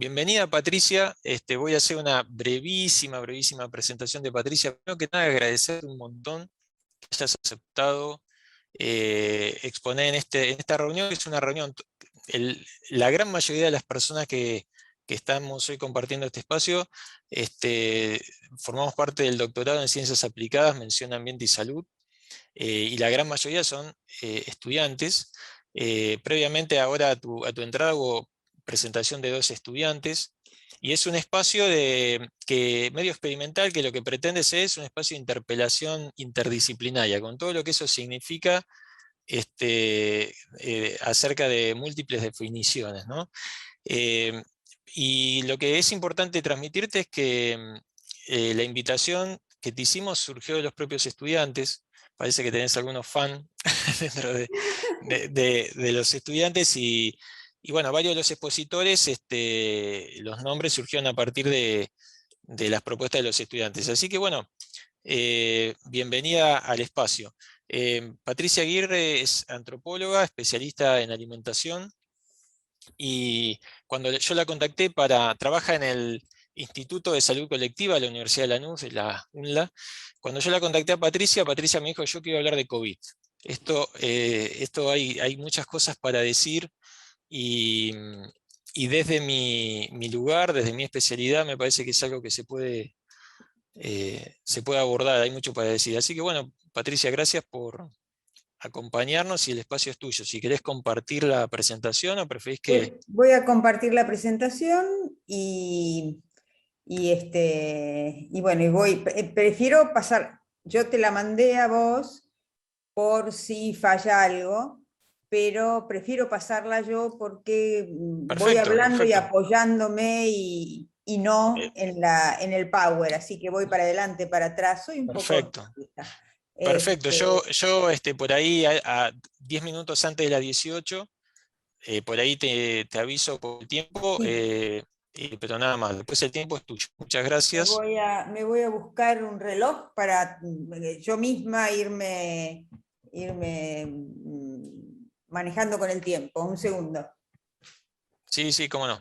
Bienvenida Patricia, voy a hacer una brevísima presentación de Patricia. Primero que nada agradecer un montón que hayas aceptado exponer en esta reunión, que es una reunión, la gran mayoría de las personas que estamos hoy compartiendo este espacio, formamos parte del doctorado en Ciencias Aplicadas, mención Ambiente y Salud, y la gran mayoría son estudiantes. Previamente ahora a tu entrada hubo presentación de 2 estudiantes, y es un espacio medio experimental que lo que pretende ser es un espacio de interpelación interdisciplinaria, con todo lo que eso significa acerca de múltiples definiciones, ¿no? Eh, y lo que es importante transmitirte es que la invitación que te hicimos surgió de los propios estudiantes. Parece que tenés algunos fans dentro de los estudiantes y bueno, varios de los expositores, los nombres surgieron a partir de las propuestas de los estudiantes. Así que bueno, bienvenida al espacio. Patricia Aguirre es antropóloga, especialista en alimentación, y cuando yo la contacté trabaja en el Instituto de Salud Colectiva de la Universidad de Lanús, de la UNLA. Cuando yo la contacté a Patricia, Patricia me dijo: yo quiero hablar de COVID. Esto hay muchas cosas para decir, y, y desde mi lugar, desde mi especialidad, me parece que es algo que se puede abordar, hay mucho para decir. Así que bueno, Patricia, gracias por acompañarnos y el espacio es tuyo. Si querés compartir la presentación o preferís que... Voy a compartir la presentación y bueno, prefiero pasar, yo te la mandé a vos por si falla algo, pero prefiero pasarla yo porque voy Perfecto, hablando y perfecto. apoyándome y no Eh, en el power, así que voy para adelante, para atrás, soy un poco Perfecto. ortodista. Perfecto. Este, Yo por ahí a 10 minutos antes de las 18, por ahí te aviso por el tiempo, sí, pero nada más. Después el tiempo es tuyo. Muchas gracias. me voy a buscar un reloj para yo misma irme manejando con el tiempo. Un segundo. Sí, sí, cómo no.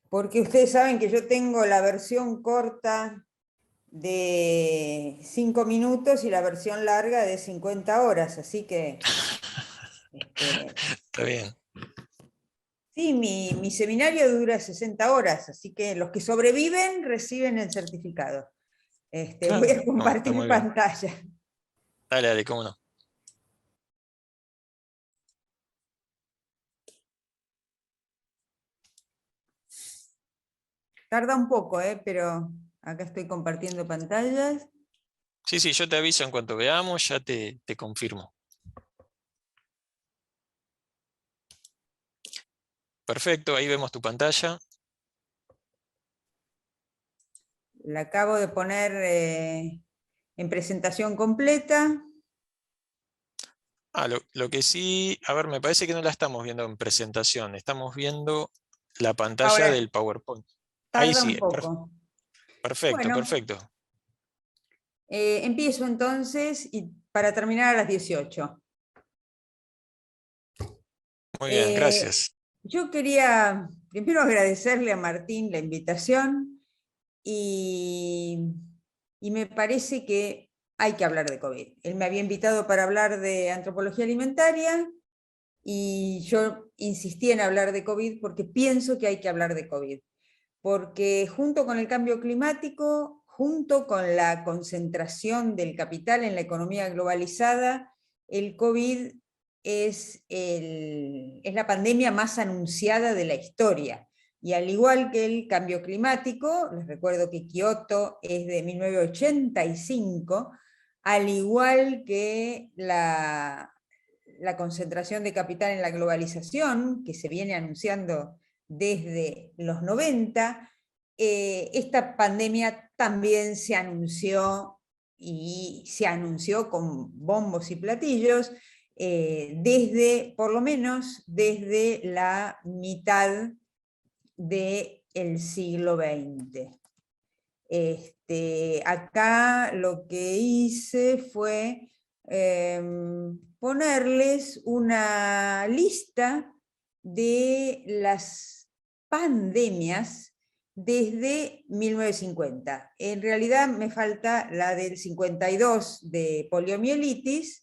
Porque ustedes saben que yo tengo la versión corta de 5 minutos y la versión larga de 50 horas, así que Está bien. sí, mi seminario dura 60 horas, así que los que sobreviven reciben el certificado. Voy Claro, a no, está compartir muy bien. pantalla. Dale, dale, cómo no. Tarda un poco, pero acá estoy compartiendo pantallas. Sí, sí, yo te aviso en cuanto veamos, ya te confirmo. Perfecto, ahí vemos tu pantalla. La acabo de poner en presentación completa. Lo que sí, a ver, me parece que no la estamos viendo en presentación, estamos viendo la pantalla Ahora, del PowerPoint. Ahí tarda sí, un poco. perfecto, Bueno, perfecto. empiezo entonces y para terminar a las 18. Muy bien, Eh, gracias. yo quería primero agradecerle a Martín la invitación y, y me parece que hay que hablar de COVID. Él me había invitado para hablar de antropología alimentaria y yo insistí en hablar de COVID porque pienso que hay que hablar de COVID. Porque junto con el cambio climático, junto con la concentración del capital en la economía globalizada, el COVID es la pandemia más anunciada de la historia. Y al igual que el cambio climático, les recuerdo que Kioto es de 1985, al igual que la concentración de capital en la globalización, que se viene anunciando desde los 90, esta pandemia también se anunció y se anunció con bombos y platillos por lo menos desde la mitad del siglo XX. Acá lo que hice fue ponerles una lista de las pandemias desde 1950. En realidad me falta la del 52 de poliomielitis,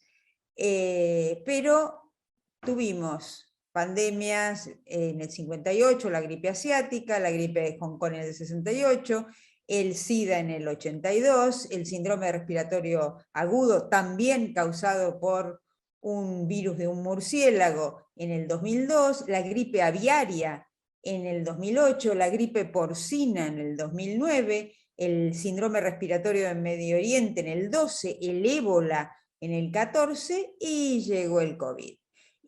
pero tuvimos pandemias en el 58, la gripe asiática, la gripe de Hong Kong en el 68, el SIDA en el 82, el síndrome respiratorio agudo también causado por un virus de un murciélago en el 2002, la gripe aviaria en el 2008, la gripe porcina en el 2009, el síndrome respiratorio del Medio Oriente en el 12, el ébola en el 14 y llegó el COVID.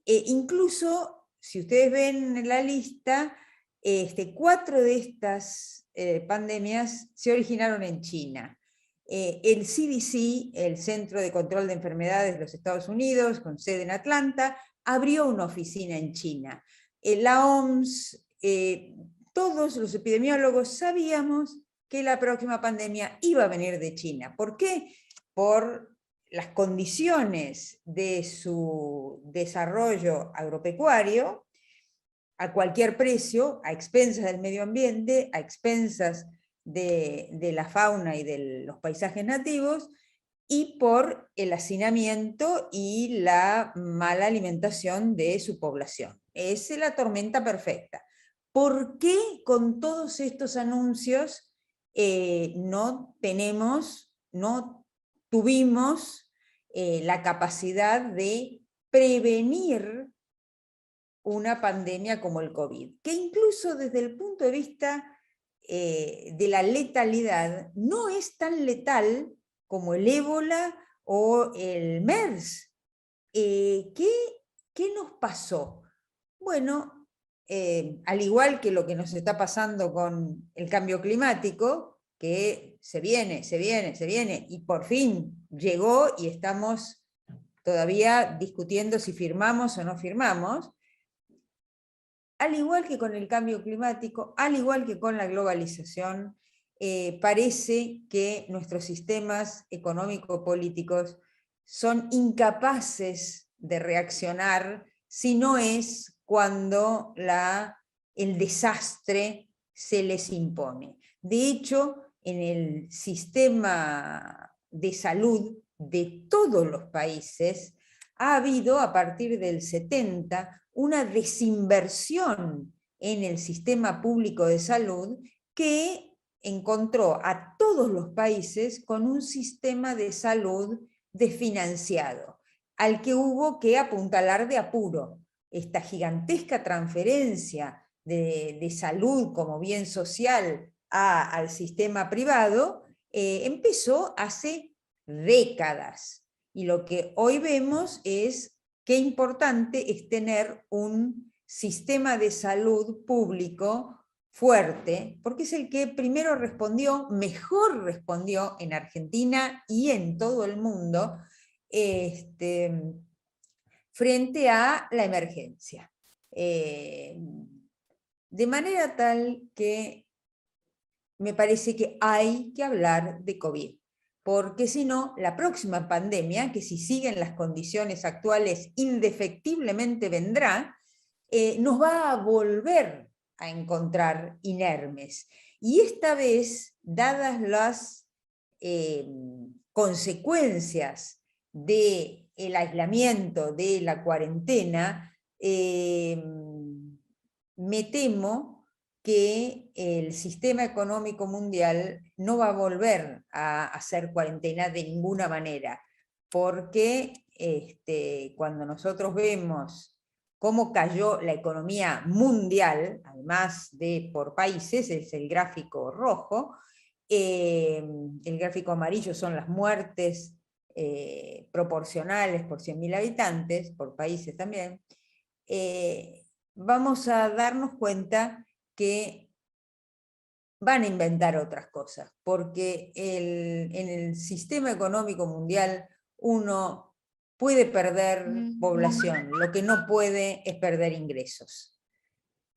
Incluso, si ustedes ven en la lista, 4 de estas pandemias se originaron en China. El CDC, el Centro de Control de Enfermedades de los Estados Unidos, con sede en Atlanta, abrió una oficina en China. La OMS, todos los epidemiólogos sabíamos que la próxima pandemia iba a venir de China. ¿Por qué? Por las condiciones de su desarrollo agropecuario, a cualquier precio, a expensas del medio ambiente, a expensas de la fauna y de los paisajes nativos, y por el hacinamiento y la mala alimentación de su población. Es la tormenta perfecta. ¿Por qué con todos estos anuncios no tuvimos la capacidad de prevenir una pandemia como el COVID? Que incluso desde el punto de vista de la letalidad, no es tan letal como el ébola o el MERS. ¿Qué nos pasó? Bueno, al igual que lo que nos está pasando con el cambio climático, que se viene, y por fin llegó y estamos todavía discutiendo si firmamos o no firmamos. Al igual que con el cambio climático, al igual que con la globalización, parece que nuestros sistemas económico-políticos son incapaces de reaccionar si no es cuando el desastre se les impone. De hecho, en el sistema de salud de todos los países ha habido, a partir del 70, una desinversión en el sistema público de salud que encontró a todos los países con un sistema de salud desfinanciado, al que hubo que apuntalar de apuro. Esta gigantesca transferencia de salud como bien social al sistema privado empezó hace décadas. Y lo que hoy vemos es qué importante es tener un sistema de salud público fuerte, porque es el que primero respondió, mejor respondió en Argentina y en todo el mundo, frente a la emergencia. De manera tal que me parece que hay que hablar de COVID, porque si no, la próxima pandemia, que si siguen las condiciones actuales indefectiblemente vendrá, nos va a volver a encontrar inermes. Y esta vez, dadas las consecuencias del aislamiento, de la cuarentena, me temo que el sistema económico mundial no va a volver a hacer cuarentena de ninguna manera, porque cuando nosotros vemos cómo cayó la economía mundial, además de por países, es el gráfico rojo, el gráfico amarillo son las muertes proporcionales por 100.000 habitantes, por países también, vamos a darnos cuenta que van a inventar otras cosas, porque en el sistema económico mundial uno puede perder población, lo que no puede es perder ingresos.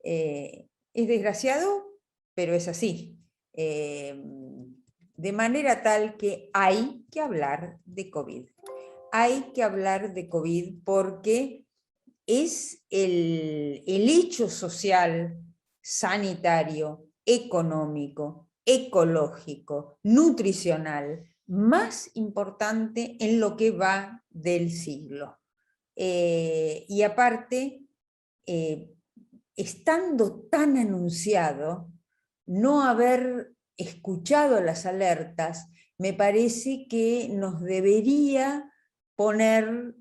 Es desgraciado, pero es así. De manera tal que hay que hablar de COVID. Hay que hablar de COVID porque es el hecho social, sanitario, económico, ecológico, nutricional, más importante en lo que va del siglo. Y aparte, estando tan anunciado, no haber escuchado las alertas, me parece que nos debería poner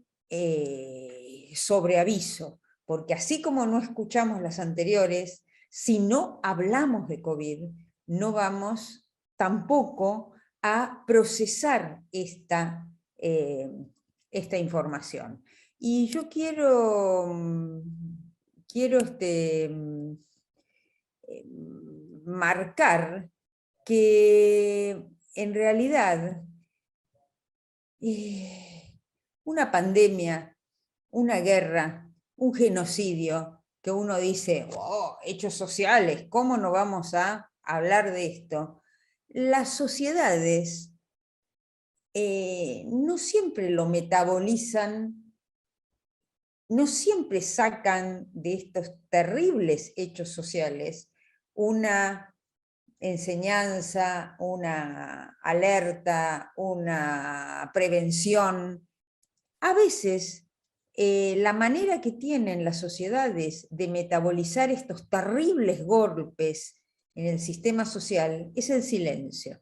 sobre aviso, porque así como no escuchamos las anteriores, si no hablamos de COVID, no vamos tampoco a procesar esta información. Y yo quiero marcar que en realidad una pandemia, una guerra, un genocidio, que uno dice, oh, hechos sociales, ¿cómo no vamos a hablar de esto? Las sociedades no siempre lo metabolizan, no siempre sacan de estos terribles hechos sociales una enseñanza, una alerta, una prevención. A veces la manera que tienen las sociedades de metabolizar estos terribles golpes en el sistema social es el silencio.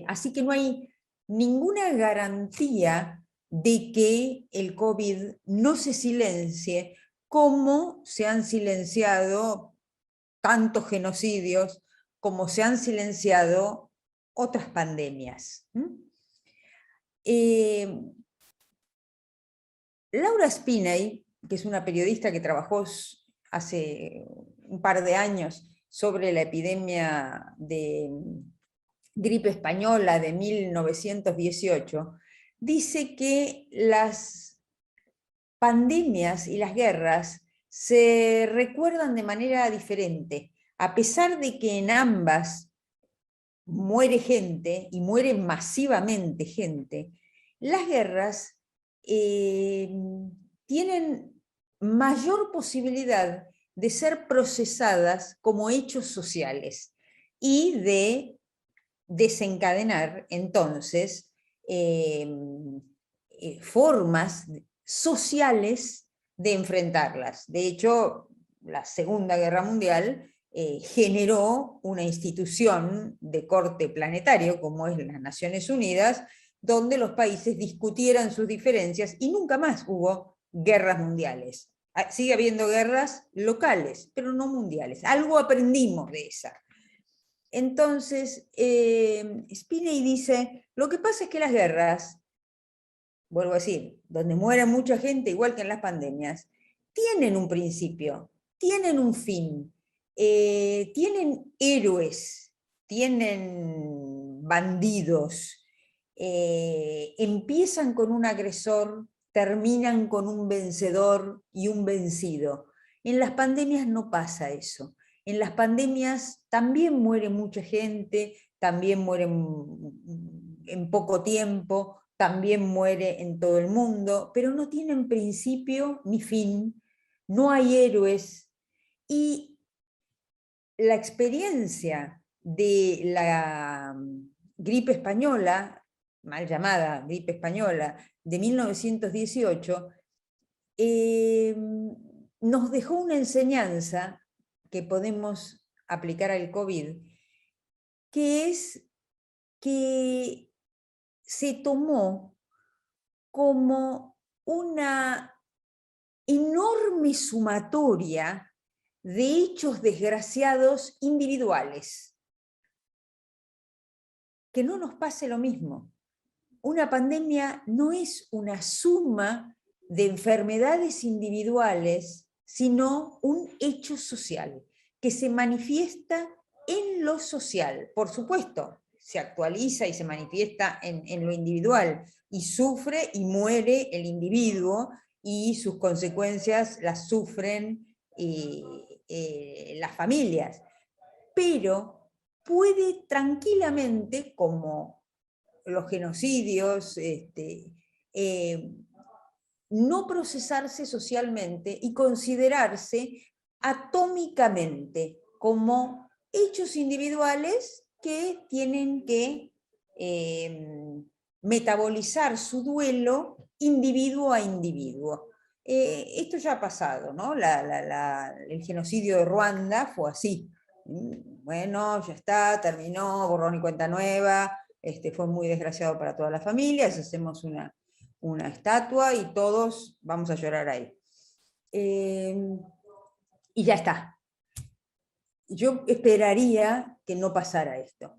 Así que no hay ninguna garantía de que el COVID no se silencie como se han silenciado tantos genocidios, como se han silenciado otras pandemias. Laura Spinney, que es una periodista que trabajó hace un par de años sobre la epidemia de gripe española de 1918, dice que las pandemias y las guerras se recuerdan de manera diferente, a pesar de que en ambas muere gente y muere masivamente gente. Las guerras tienen mayor posibilidad de ser procesadas como hechos sociales y de desencadenar entonces formas sociales de enfrentarlas. De hecho, la Segunda Guerra Mundial generó una institución de corte planetario, como es las Naciones Unidas, donde los países discutieran sus diferencias y nunca más hubo guerras mundiales. Sigue habiendo guerras locales, pero no mundiales. Algo aprendimos de esa. Entonces, Spinney dice, lo que pasa es que las guerras, vuelvo a decir, donde muere mucha gente, igual que en las pandemias, tienen un principio, tienen un fin, tienen héroes, tienen bandidos, empiezan con un agresor, terminan con un vencedor y un vencido. En las pandemias no pasa eso. En las pandemias también muere mucha gente, también mueren en poco tiempo, también muere en todo el mundo, pero no tienen principio ni fin, no hay héroes. Y la experiencia de la gripe española, mal llamada gripe española, de 1918, nos dejó una enseñanza que podemos aplicar al COVID, que es que se tomó como una enorme sumatoria de hechos desgraciados individuales. Que no nos pase lo mismo. Una pandemia no es una suma de enfermedades individuales, sino un hecho social que se manifiesta en lo social. Por supuesto, se actualiza y se manifiesta en lo individual y sufre y muere el individuo y sus consecuencias las sufren las familias. Pero puede tranquilamente, como los genocidios, no procesarse socialmente y considerarse atómicamente como hechos individuales que tienen que metabolizar su duelo individuo a individuo. Esto ya ha pasado, ¿no? El genocidio de Ruanda fue así. Bueno, ya está, terminó, borrón y cuenta nueva, fue muy desgraciado para todas las familias, hacemos una estatua y todos vamos a llorar ahí. Y ya está. Yo esperaría que no pasara esto.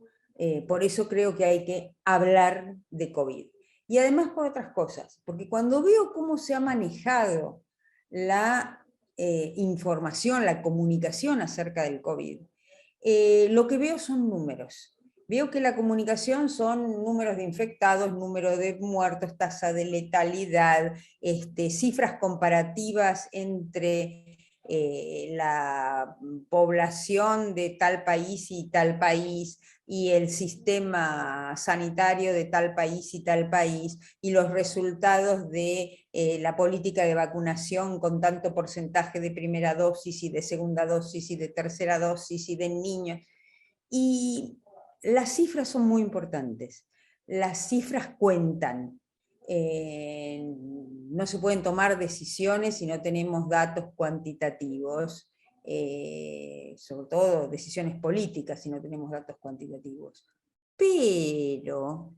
Por eso creo que hay que hablar de COVID. Y además por otras cosas, porque cuando veo cómo se ha manejado la información, la comunicación acerca del COVID, lo que veo son números. Veo que la comunicación son números de infectados, número de muertos, tasa de letalidad, cifras comparativas entre la población de tal país y tal país, y el sistema sanitario de tal país y tal país, y los resultados de la política de vacunación con tanto porcentaje de primera dosis y de segunda dosis y de tercera dosis y de niños. Y las cifras son muy importantes, las cifras cuentan. No se pueden tomar decisiones si no tenemos datos cuantitativos, sobre todo decisiones políticas si no tenemos datos cuantitativos. Pero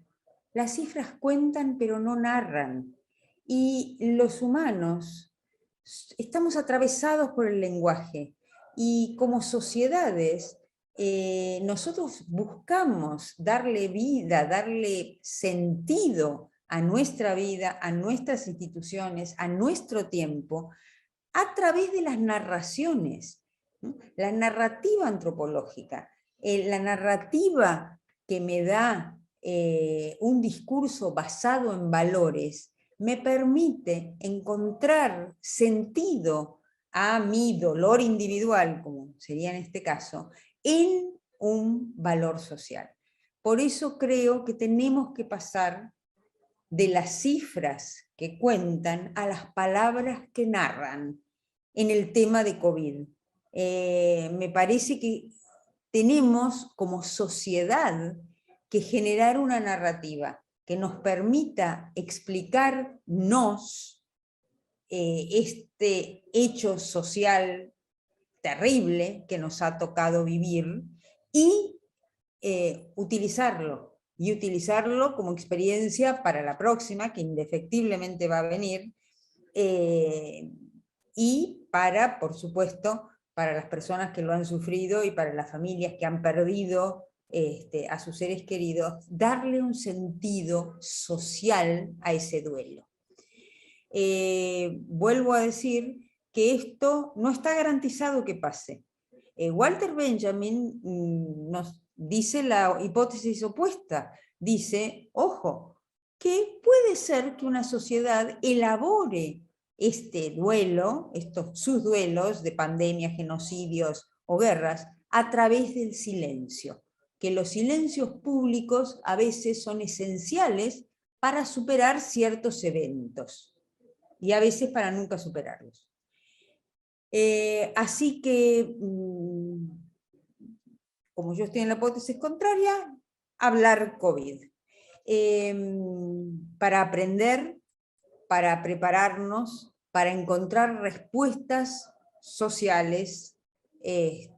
las cifras cuentan pero no narran. Y los humanos estamos atravesados por el lenguaje y como sociedades nosotros buscamos darle vida, darle sentido a nuestra vida, a nuestras instituciones, a nuestro tiempo, a través de las narraciones, ¿no? La narrativa antropológica, la narrativa que me da un discurso basado en valores, me permite encontrar sentido a mi dolor individual, como sería en este caso, en un valor social. Por eso creo que tenemos que pasar de las cifras que cuentan a las palabras que narran en el tema de COVID. Me parece que tenemos como sociedad que generar una narrativa que nos permita explicarnos este hecho social terrible que nos ha tocado vivir y utilizarlo como experiencia para la próxima, que indefectiblemente va a venir, y para, por supuesto, para las personas que lo han sufrido y para las familias que han perdido a sus seres queridos, darle un sentido social a ese duelo. Vuelvo a decir que esto no está garantizado que pase. Walter Benjamin nos dice la hipótesis opuesta, dice, ojo, que puede ser que una sociedad elabore este duelo, sus duelos de pandemias, genocidios o guerras, a través del silencio, que los silencios públicos a veces son esenciales para superar ciertos eventos, y a veces para nunca superarlos. Así que, como yo estoy en la hipótesis contraria, hablar COVID. Para aprender, para prepararnos, para encontrar respuestas sociales que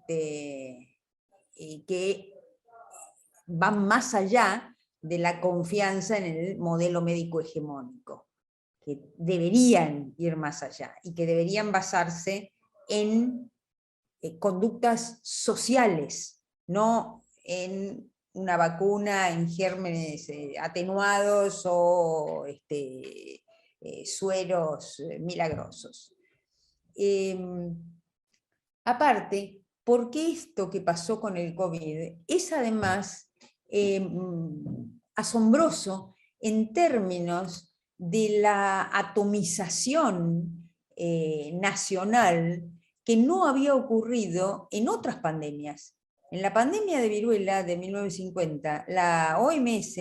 van más allá de la confianza en el modelo médico hegemónico, que deberían ir más allá y que deberían basarse en conductas sociales, no en una vacuna, en gérmenes atenuados o sueros milagrosos. Aparte, porque esto que pasó con el COVID es además asombroso en términos de la atomización nacional que no había ocurrido en otras pandemias. En la pandemia de viruela de 1950, la OMS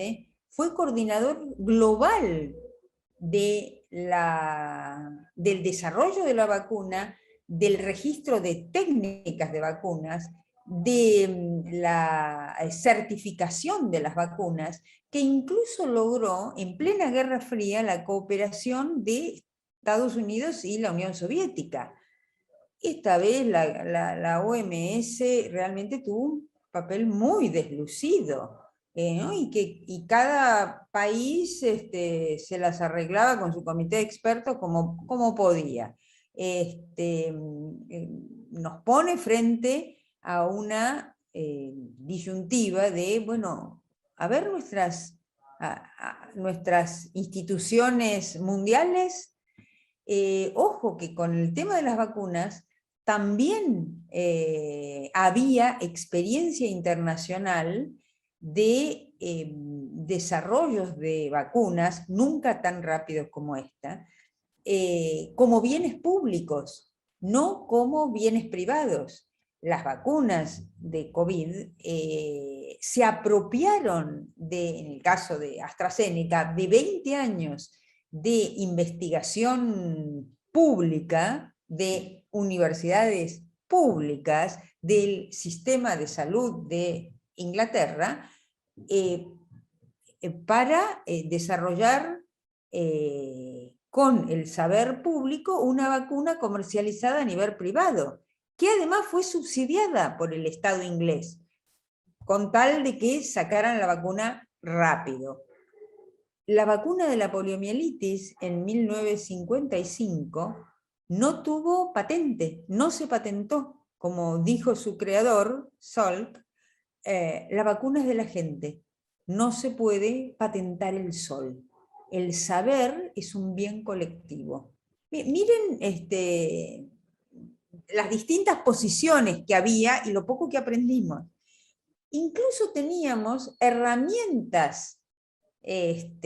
fue coordinador global de del desarrollo de la vacuna, del registro de técnicas de vacunas, de la certificación de las vacunas, que incluso logró en plena Guerra Fría la cooperación de Estados Unidos y la Unión Soviética. Esta vez la OMS realmente tuvo un papel muy deslucido, ¿no? Y cada país se las arreglaba con su comité de expertos como podía. Nos pone frente a una disyuntiva de, bueno, a ver nuestras instituciones mundiales. Ojo que con el tema de las vacunas también había experiencia internacional de desarrollos de vacunas, nunca tan rápidos como esta, como bienes públicos, no como bienes privados. Las vacunas de COVID se apropiaron, en el caso de AstraZeneca, de 20 años de investigación pública, de universidades públicas, del sistema de salud de Inglaterra, para desarrollar con el saber público una vacuna comercializada a nivel privado, que además fue subsidiada por el Estado inglés, con tal de que sacaran la vacuna rápido. La vacuna de la poliomielitis en 1955 no tuvo patente, no se patentó. Como dijo su creador, Salk, la vacuna es de la gente, no se puede patentar el sol. El saber es un bien colectivo. Miren las distintas posiciones que había y lo poco que aprendimos. Incluso teníamos herramientas de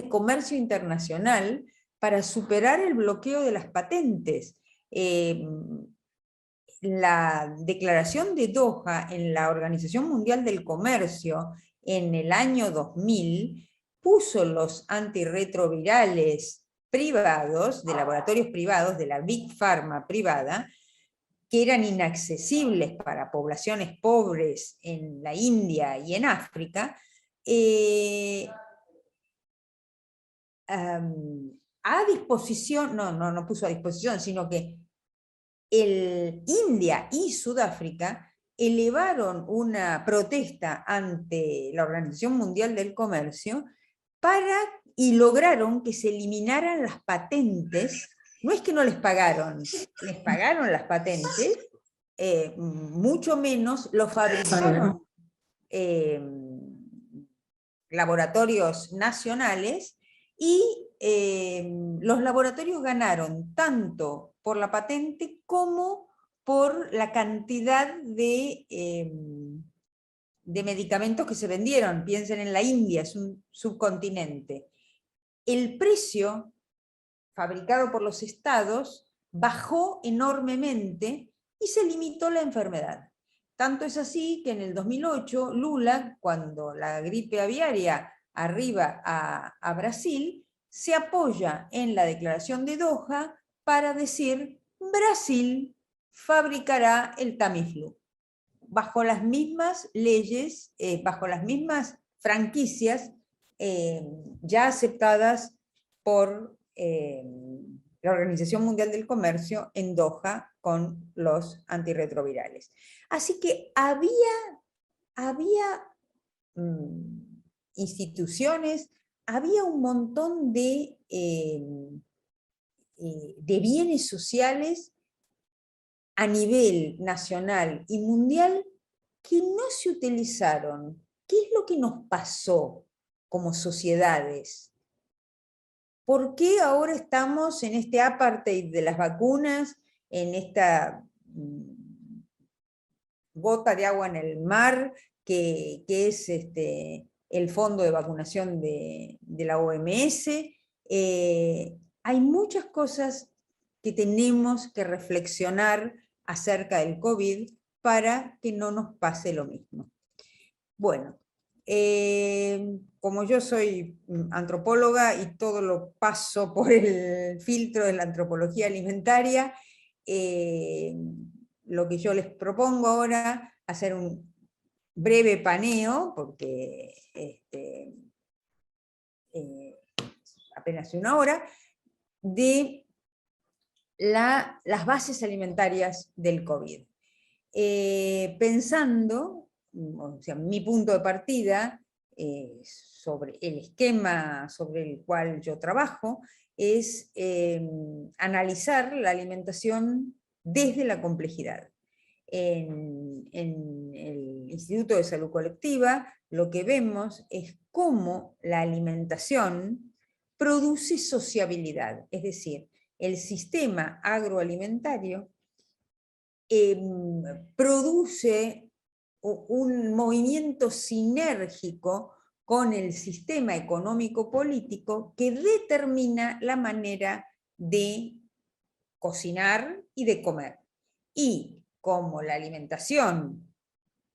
comercio internacional para superar el bloqueo de las patentes. La declaración de Doha en la Organización Mundial del Comercio en el año 2000 puso los antirretrovirales privados, de laboratorios privados, de la Big Pharma privada, que eran inaccesibles para poblaciones pobres en la India y en África, a disposición, no puso a disposición, sino que India y Sudáfrica elevaron una protesta ante la Organización Mundial del Comercio y lograron que se eliminaran las patentes. No es que no les pagaron las patentes, mucho menos lo fabricaron laboratorios nacionales, y los laboratorios ganaron tanto por la patente como por la cantidad de medicamentos que se vendieron. Piensen en la India, es un subcontinente. El precio fabricado por los estados bajó enormemente y se limitó la enfermedad. Tanto es así que en el 2008 Lula, cuando la gripe aviaria arriba a Brasil, se apoya en la declaración de Doha para decir: Brasil fabricará el Tamiflu, bajo las mismas leyes, bajo las mismas franquicias ya aceptadas por la Organización Mundial del Comercio en Doha con los antirretrovirales. Así que había instituciones, había un montón de bienes sociales a nivel nacional y mundial que no se utilizaron. ¿Qué es lo que nos pasó como sociedades? ¿Por qué ahora estamos en este apartheid de las vacunas, en esta gota de agua en el mar, que es el fondo de vacunación de la OMS? Hay muchas cosas que tenemos que reflexionar acerca del COVID para que no nos pase lo mismo. Bueno, como yo soy antropóloga y todo lo paso por el filtro de la antropología alimentaria, lo que yo les propongo ahora, hacer un breve paneo, porque apenas una hora, de las bases alimentarias del COVID. Pensando, o sea, mi punto de partida sobre el esquema sobre el cual yo trabajo, es analizar la alimentación desde la complejidad. En el Instituto de Salud Colectiva lo que vemos es cómo la alimentación produce sociabilidad, es decir, el sistema agroalimentario produce un movimiento sinérgico con el sistema económico-político que determina la manera de cocinar y de comer. Y como la alimentación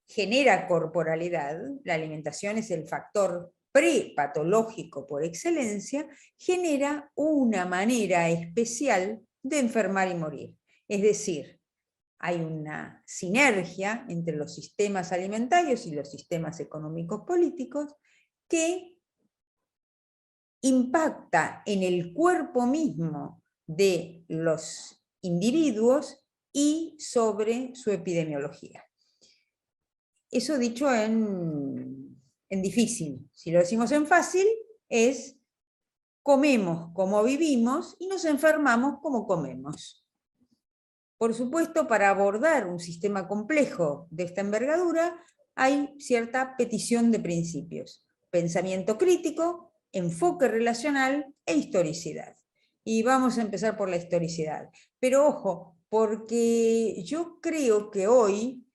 genera corporalidad, la alimentación es el factor prepatológico por excelencia, genera una manera especial de enfermar y morir. Es decir, hay una sinergia entre los sistemas alimentarios y los sistemas económicos políticos que impacta en el cuerpo mismo de los individuos y sobre su epidemiología. Eso dicho en difícil. Si lo decimos en fácil, es comemos como vivimos y nos enfermamos como comemos. Por supuesto, para abordar un sistema complejo de esta envergadura, hay cierta petición de principios. Pensamiento crítico, enfoque relacional e historicidad. Y vamos a empezar por la historicidad. Pero ojo, porque yo creo que hoy,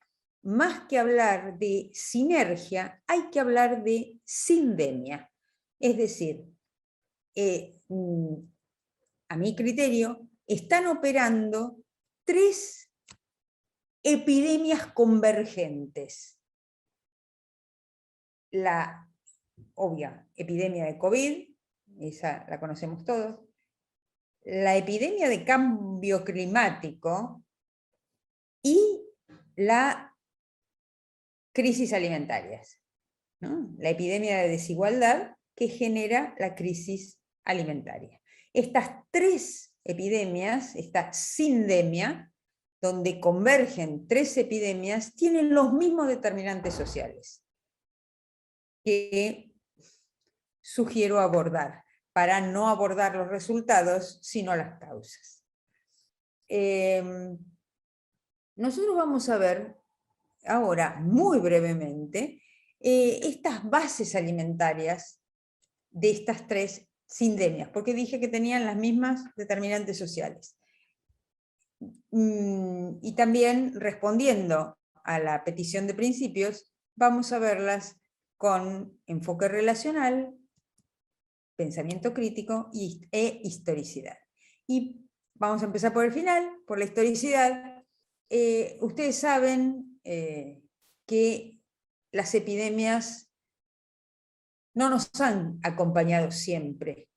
más que hablar de sinergia, hay que hablar de sindemia. Es decir, a mi criterio, están operando 3 epidemias convergentes. La obvia epidemia de COVID, esa la conocemos todos, la epidemia de cambio climático y la crisis alimentarias, ¿no? La epidemia de desigualdad que genera la crisis alimentaria. Estas 3 epidemias, esta sindemia, donde convergen 3 epidemias, tienen los mismos determinantes sociales que sugiero abordar, para no abordar los resultados, sino las causas. Nosotros vamos a ver ahora, muy brevemente, estas bases alimentarias de estas 3 sindemias, porque dije que tenían las mismas determinantes sociales. Y también, respondiendo a la petición de principios, vamos a verlas con enfoque relacional, pensamiento crítico e historicidad. Y vamos a empezar por el final, por la historicidad. Ustedes saben que las epidemias no nos han acompañado siempre.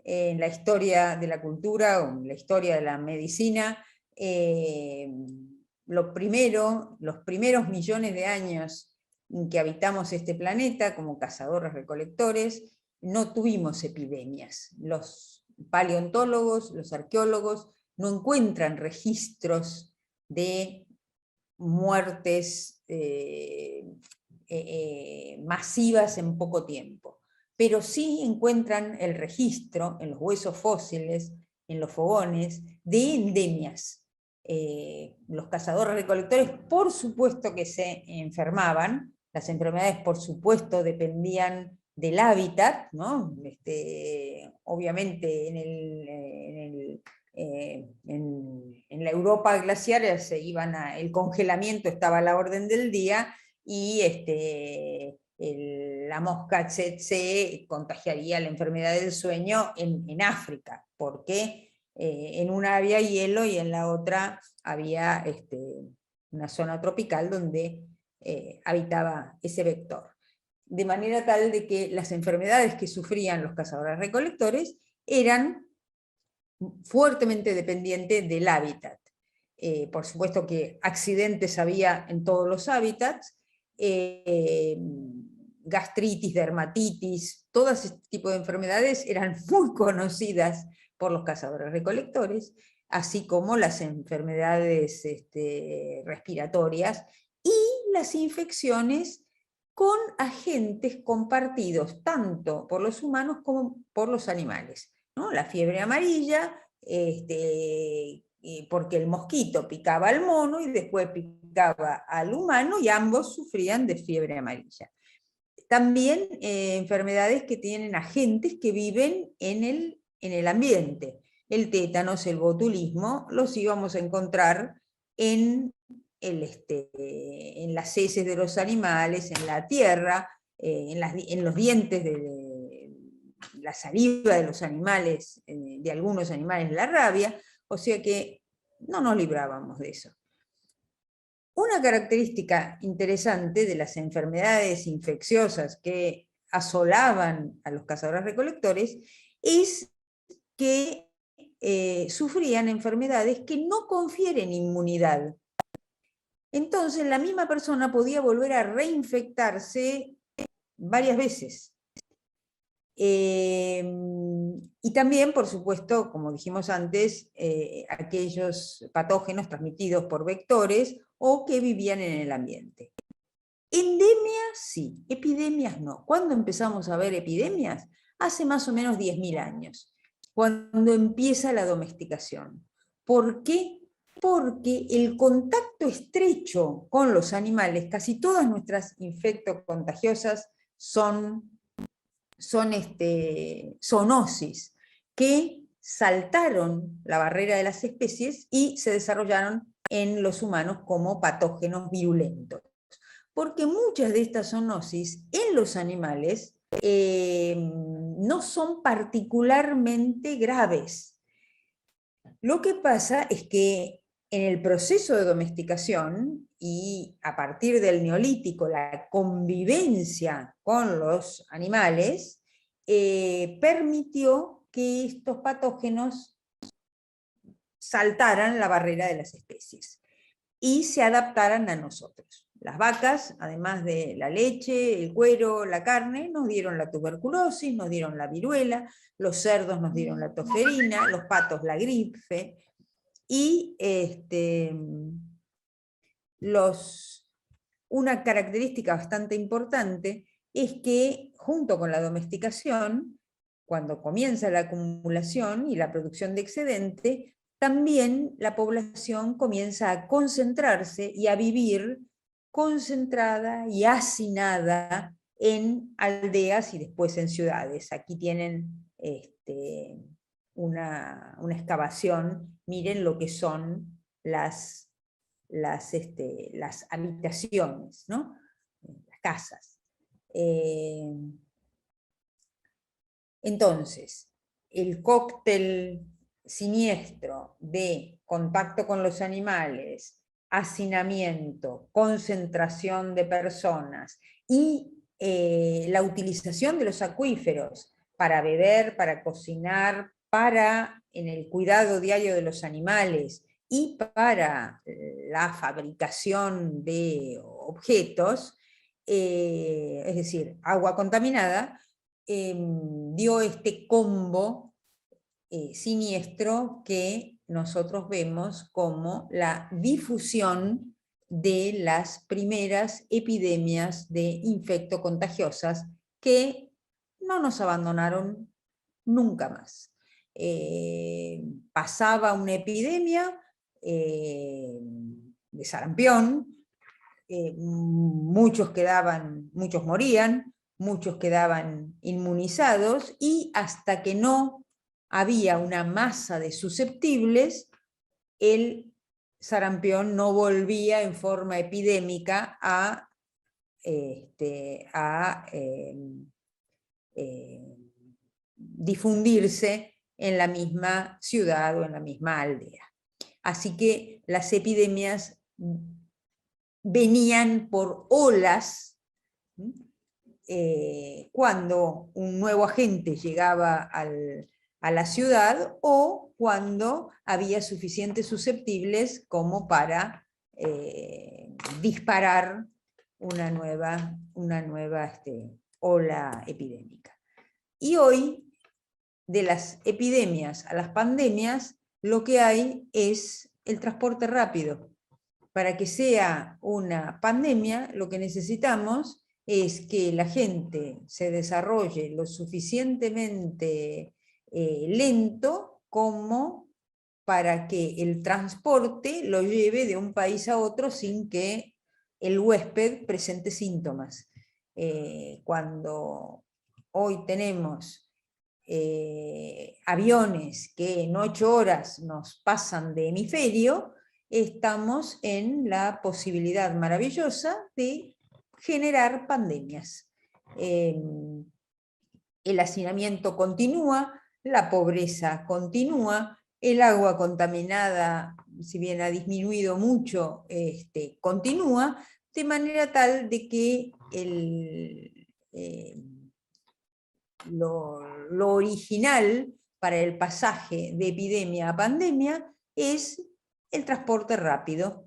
En la historia de la cultura o en la historia de la medicina, los primeros millones de años en que habitamos este planeta como cazadores-recolectores, no tuvimos epidemias. Los paleontólogos, los arqueólogos, no encuentran registros de muertes masivas en poco tiempo, pero sí encuentran el registro en los huesos fósiles, en los fogones, de endemias. Los cazadores-recolectores, por supuesto que se enfermaban, las enfermedades por supuesto dependían del hábitat, ¿no? Obviamente en la Europa glaciar el congelamiento estaba a la orden del día, y la mosca tsetse contagiaría la enfermedad del sueño en África, porque en una había hielo y en la otra había una zona tropical donde habitaba ese vector. de manera tal de que las enfermedades que sufrían los cazadores-recolectores eran fuertemente dependientes del hábitat. Por supuesto que accidentes había en todos los hábitats, gastritis, dermatitis, todo este tipo de enfermedades eran muy conocidas por los cazadores-recolectores, así como las enfermedades respiratorias y las infecciones con agentes compartidos tanto por los humanos como por los animales, ¿no? La fiebre amarilla, porque el mosquito picaba al mono y después picaba al humano y ambos sufrían de fiebre amarilla. También enfermedades que tienen agentes que viven en el ambiente. El tétanos, el botulismo, los íbamos a encontrar en las heces de los animales, en la tierra, en los dientes de la saliva de los animales, de algunos animales, la rabia, o sea que no nos librábamos de eso. Una característica interesante de las enfermedades infecciosas que asolaban a los cazadores-recolectores es que sufrían enfermedades que no confieren inmunidad. Entonces la misma persona podía volver a reinfectarse varias veces. Y también, por supuesto, como dijimos antes, aquellos patógenos transmitidos por vectores o que vivían en el ambiente. Endemias sí, epidemias no. ¿Cuándo empezamos a ver epidemias? Hace más o menos 10.000 años, cuando empieza la domesticación. ¿Por qué? Porque el contacto estrecho con los animales, casi todas nuestras infectocontagiosas son zoonosis, que saltaron la barrera de las especies y se desarrollaron en los humanos como patógenos virulentos. Porque muchas de estas zoonosis en los animales no son particularmente graves. Lo que pasa es que en el proceso de domesticación y a partir del Neolítico, la convivencia con los animales permitió que estos patógenos saltaran la barrera de las especies y se adaptaran a nosotros. Las vacas, además de la leche, el cuero, la carne, nos dieron la tuberculosis, nos dieron la viruela, los cerdos nos dieron la tosferina, los patos la gripe, y una característica bastante importante es que junto con la domesticación, cuando comienza la acumulación y la producción de excedente, también la población comienza a concentrarse y a vivir concentrada y hacinada en aldeas y después en ciudades. Aquí tienen una excavación, miren lo que son las habitaciones, ¿no? Las casas. Entonces, el cóctel siniestro de contacto con los animales, hacinamiento, concentración de personas y la utilización de los acuíferos para beber, para cocinar, para en el cuidado diario de los animales y para la fabricación de objetos, es decir, agua contaminada, dio este combo siniestro que nosotros vemos como la difusión de las primeras epidemias de infectocontagiosas que no nos abandonaron nunca más. Pasaba una epidemia de sarampión, muchos morían, muchos quedaban inmunizados, y hasta que no había una masa de susceptibles, el sarampión no volvía en forma epidémica a difundirse en la misma ciudad o en la misma aldea. Así que las epidemias venían por olas cuando un nuevo agente llegaba a la ciudad o cuando había suficientes susceptibles como para disparar una nueva ola epidémica. Y hoy, de las epidemias a las pandemias, lo que hay es el transporte rápido. Para que sea una pandemia, lo que necesitamos es que la gente se desarrolle lo suficientemente lento como para que el transporte lo lleve de un país a otro sin que el huésped presente síntomas. Cuando hoy tenemos aviones que en 8 horas nos pasan de hemisferio, estamos en la posibilidad maravillosa de generar pandemias. El hacinamiento continúa, la pobreza continúa, el agua contaminada, si bien ha disminuido mucho, continúa, de manera tal de que lo original para el pasaje de epidemia a pandemia es el transporte rápido.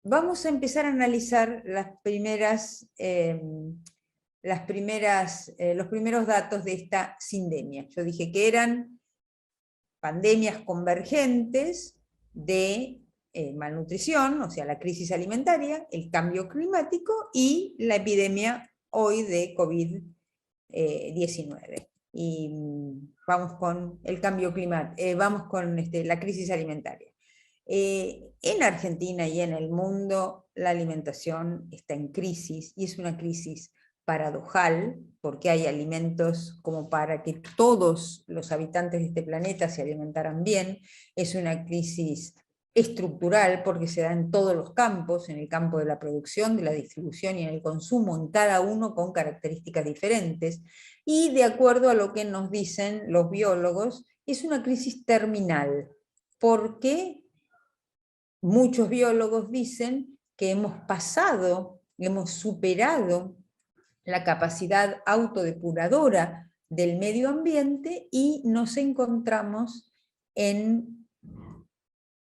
Vamos a empezar a analizar los primeros datos de esta sindemia. Yo dije que eran pandemias convergentes de malnutrición, o sea, la crisis alimentaria, el cambio climático y la epidemia hoy de COVID-19. Y vamos con el cambio climático, vamos con la crisis alimentaria. En Argentina y en el mundo la alimentación está en crisis, y es una crisis paradojal, porque hay alimentos como para que todos los habitantes de este planeta se alimentaran bien. Es una crisis estructural, porque se da en todos los campos, en el campo de la producción, de la distribución y en el consumo, en cada uno con características diferentes, y de acuerdo a lo que nos dicen los biólogos, es una crisis terminal, porque muchos biólogos dicen que hemos superado la capacidad autodepuradora del medio ambiente y nos encontramos en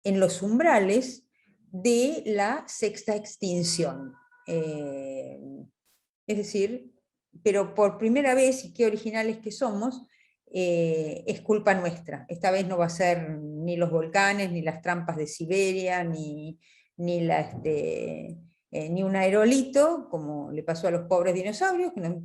los umbrales de la sexta extinción. Es decir, pero por primera vez, y qué originales que somos, es culpa nuestra. Esta vez no va a ser ni los volcanes, ni las trampas de Siberia, ni un aerolito, como le pasó a los pobres dinosaurios, que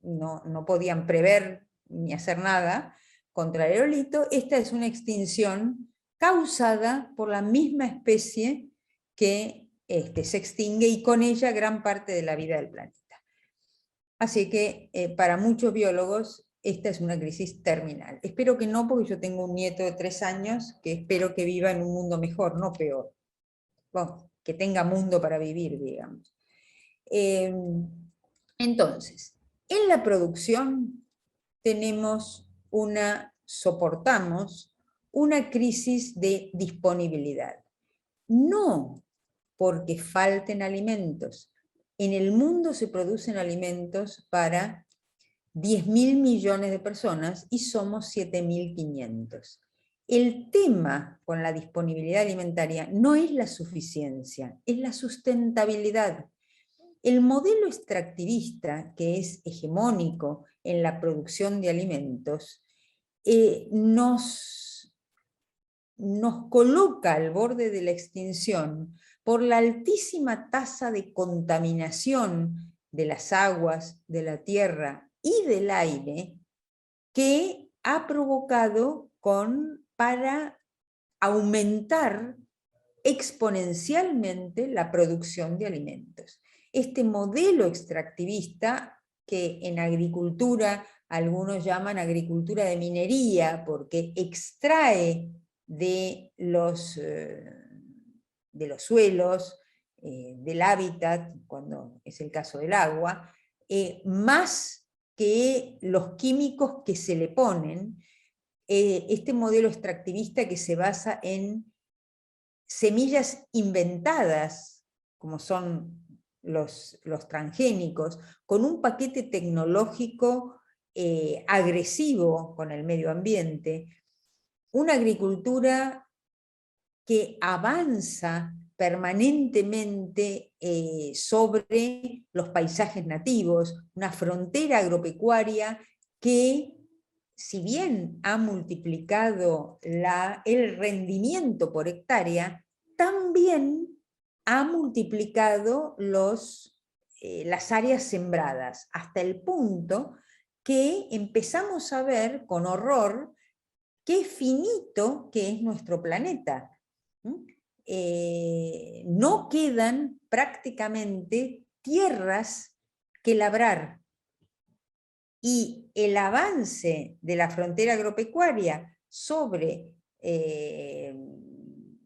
no podían prever ni hacer nada contra el aerolito. Esta es una extinción causada por la misma especie que se extingue, y con ella gran parte de la vida del planeta. Así que para muchos biólogos esta es una crisis terminal. Espero que no, porque yo tengo un nieto de 3 años que espero que viva en un mundo mejor, no peor. Bueno, que tenga mundo para vivir, digamos. Entonces, en la producción soportamos una crisis de disponibilidad. No porque falten alimentos. En el mundo se producen alimentos para 10.000 millones de personas y somos 7.500. El tema con la disponibilidad alimentaria no es la suficiencia, es la sustentabilidad. El modelo extractivista, que es hegemónico en la producción de alimentos, nos coloca al borde de la extinción por la altísima tasa de contaminación de las aguas, de la tierra y del aire que ha provocado para aumentar exponencialmente la producción de alimentos. Este modelo extractivista, que en agricultura algunos llaman agricultura de minería, porque extrae de los suelos, del hábitat, cuando es el caso del agua, más que los químicos que se le ponen, este modelo extractivista que se basa en semillas inventadas, como son los transgénicos, con un paquete tecnológico agresivo con el medio ambiente, una agricultura que avanza permanentemente sobre los paisajes nativos, una frontera agropecuaria que, si bien ha multiplicado el rendimiento por hectárea, también ha multiplicado las áreas sembradas, hasta el punto que empezamos a ver con horror qué finito que es nuestro planeta. No quedan prácticamente tierras que labrar. Y el avance de la frontera agropecuaria sobre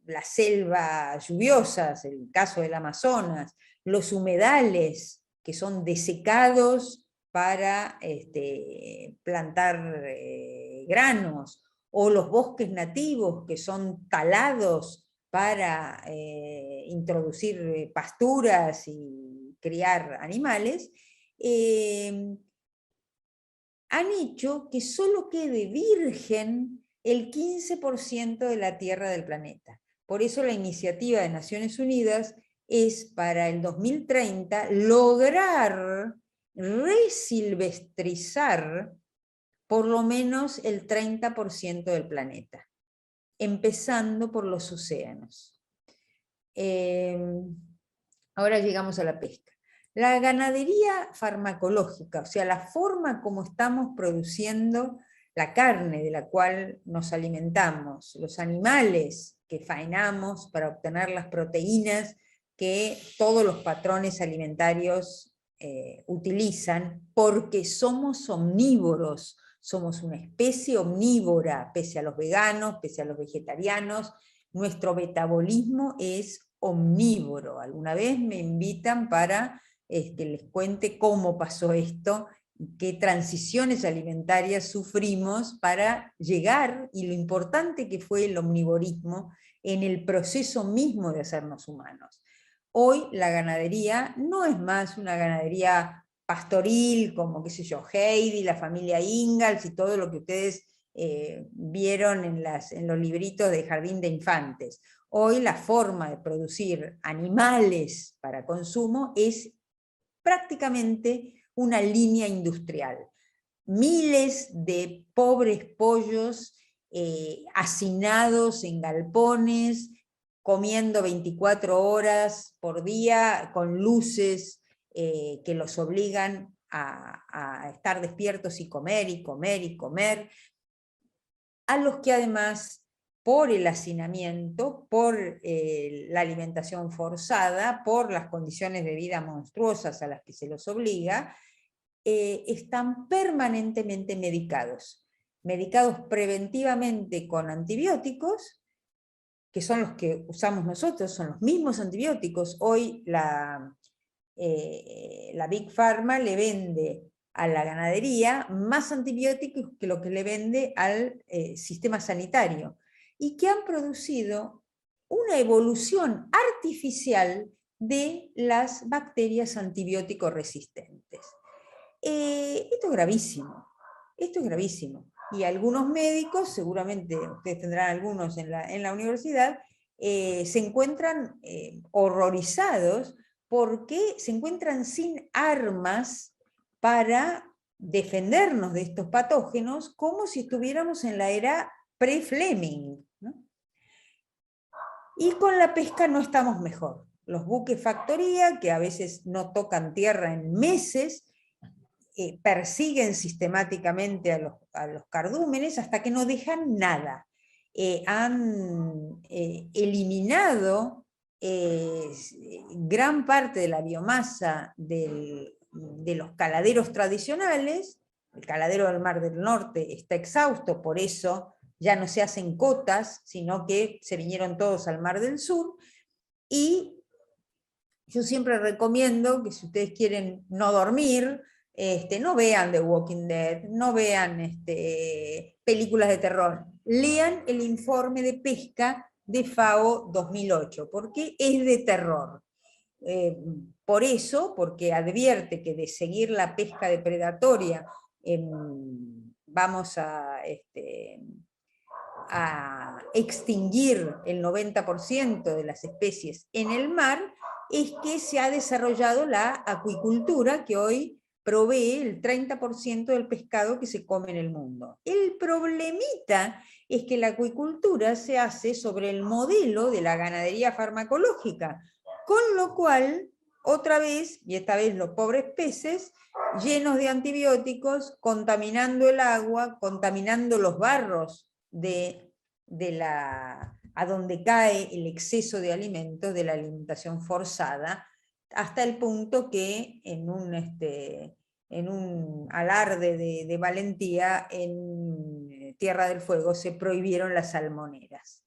las selvas lluviosas, el caso del Amazonas, los humedales que son desecados para plantar granos, o los bosques nativos que son talados para introducir pasturas y criar animales, han hecho que solo quede virgen el 15% de la tierra del planeta. Por eso la iniciativa de Naciones Unidas es para el 2030 lograr resilvestrizar por lo menos el 30% del planeta, empezando por los océanos. Ahora llegamos a la pesca. La ganadería farmacológica, o sea, la forma como estamos produciendo la carne de la cual nos alimentamos, los animales que faenamos para obtener las proteínas que todos los patrones alimentarios utilizan, porque somos omnívoros, somos una especie omnívora, pese a los veganos, pese a los vegetarianos, nuestro metabolismo es omnívoro. Alguna vez me invitan para les cuente cómo pasó esto, qué transiciones alimentarias sufrimos para llegar, y lo importante que fue el omnivorismo en el proceso mismo de hacernos humanos. Hoy la ganadería no es más una ganadería pastoril, como qué sé yo, Heidi, la familia Ingalls y todo lo que ustedes vieron en los libritos de jardín de infantes. Hoy la forma de producir animales para consumo es prácticamente una línea industrial. Miles de pobres pollos hacinados en galpones, comiendo 24 horas por día, con luces que los obligan a estar despiertos y comer, y comer, y comer, a los que además, por el hacinamiento, por la alimentación forzada, por las condiciones de vida monstruosas a las que se los obliga, están permanentemente medicados preventivamente con antibióticos, que son los que usamos nosotros, son los mismos antibióticos. Hoy la Big Pharma le vende a la ganadería más antibióticos que lo que le vende al sistema sanitario, y que han producido una evolución artificial de las bacterias antibiótico resistentes. Esto es gravísimo, esto es gravísimo. Y algunos médicos, seguramente ustedes tendrán algunos en la universidad, se encuentran horrorizados porque se encuentran sin armas para defendernos de estos patógenos, como si estuviéramos en la era pre-Fleming, ¿no? Y con la pesca no estamos mejor. Los buques factoría, que a veces no tocan tierra en meses, persiguen sistemáticamente a los cardúmenes hasta que no dejan nada. Han eliminado gran parte de la biomasa de los caladeros tradicionales. El caladero del Mar del Norte está exhausto, por eso ya no se hacen cotas, sino que se vinieron todos al Mar del Sur. Y yo siempre recomiendo que, si ustedes quieren no dormir, no vean The Walking Dead, no vean películas de terror, lean el informe de pesca de FAO 2008, porque es de terror. Por eso, porque advierte que de seguir la pesca depredatoria vamos a extinguir el 90% de las especies en el mar, es que se ha desarrollado la acuicultura, que hoy provee el 30% del pescado que se come en el mundo. El problemita es que la acuicultura se hace sobre el modelo de la ganadería farmacológica, con lo cual, otra vez, y esta vez los pobres peces, llenos de antibióticos, contaminando el agua, contaminando los barros a donde cae el exceso de alimentos de la alimentación forzada, hasta el punto que en un alarde de valentía en Tierra del Fuego se prohibieron las salmoneras.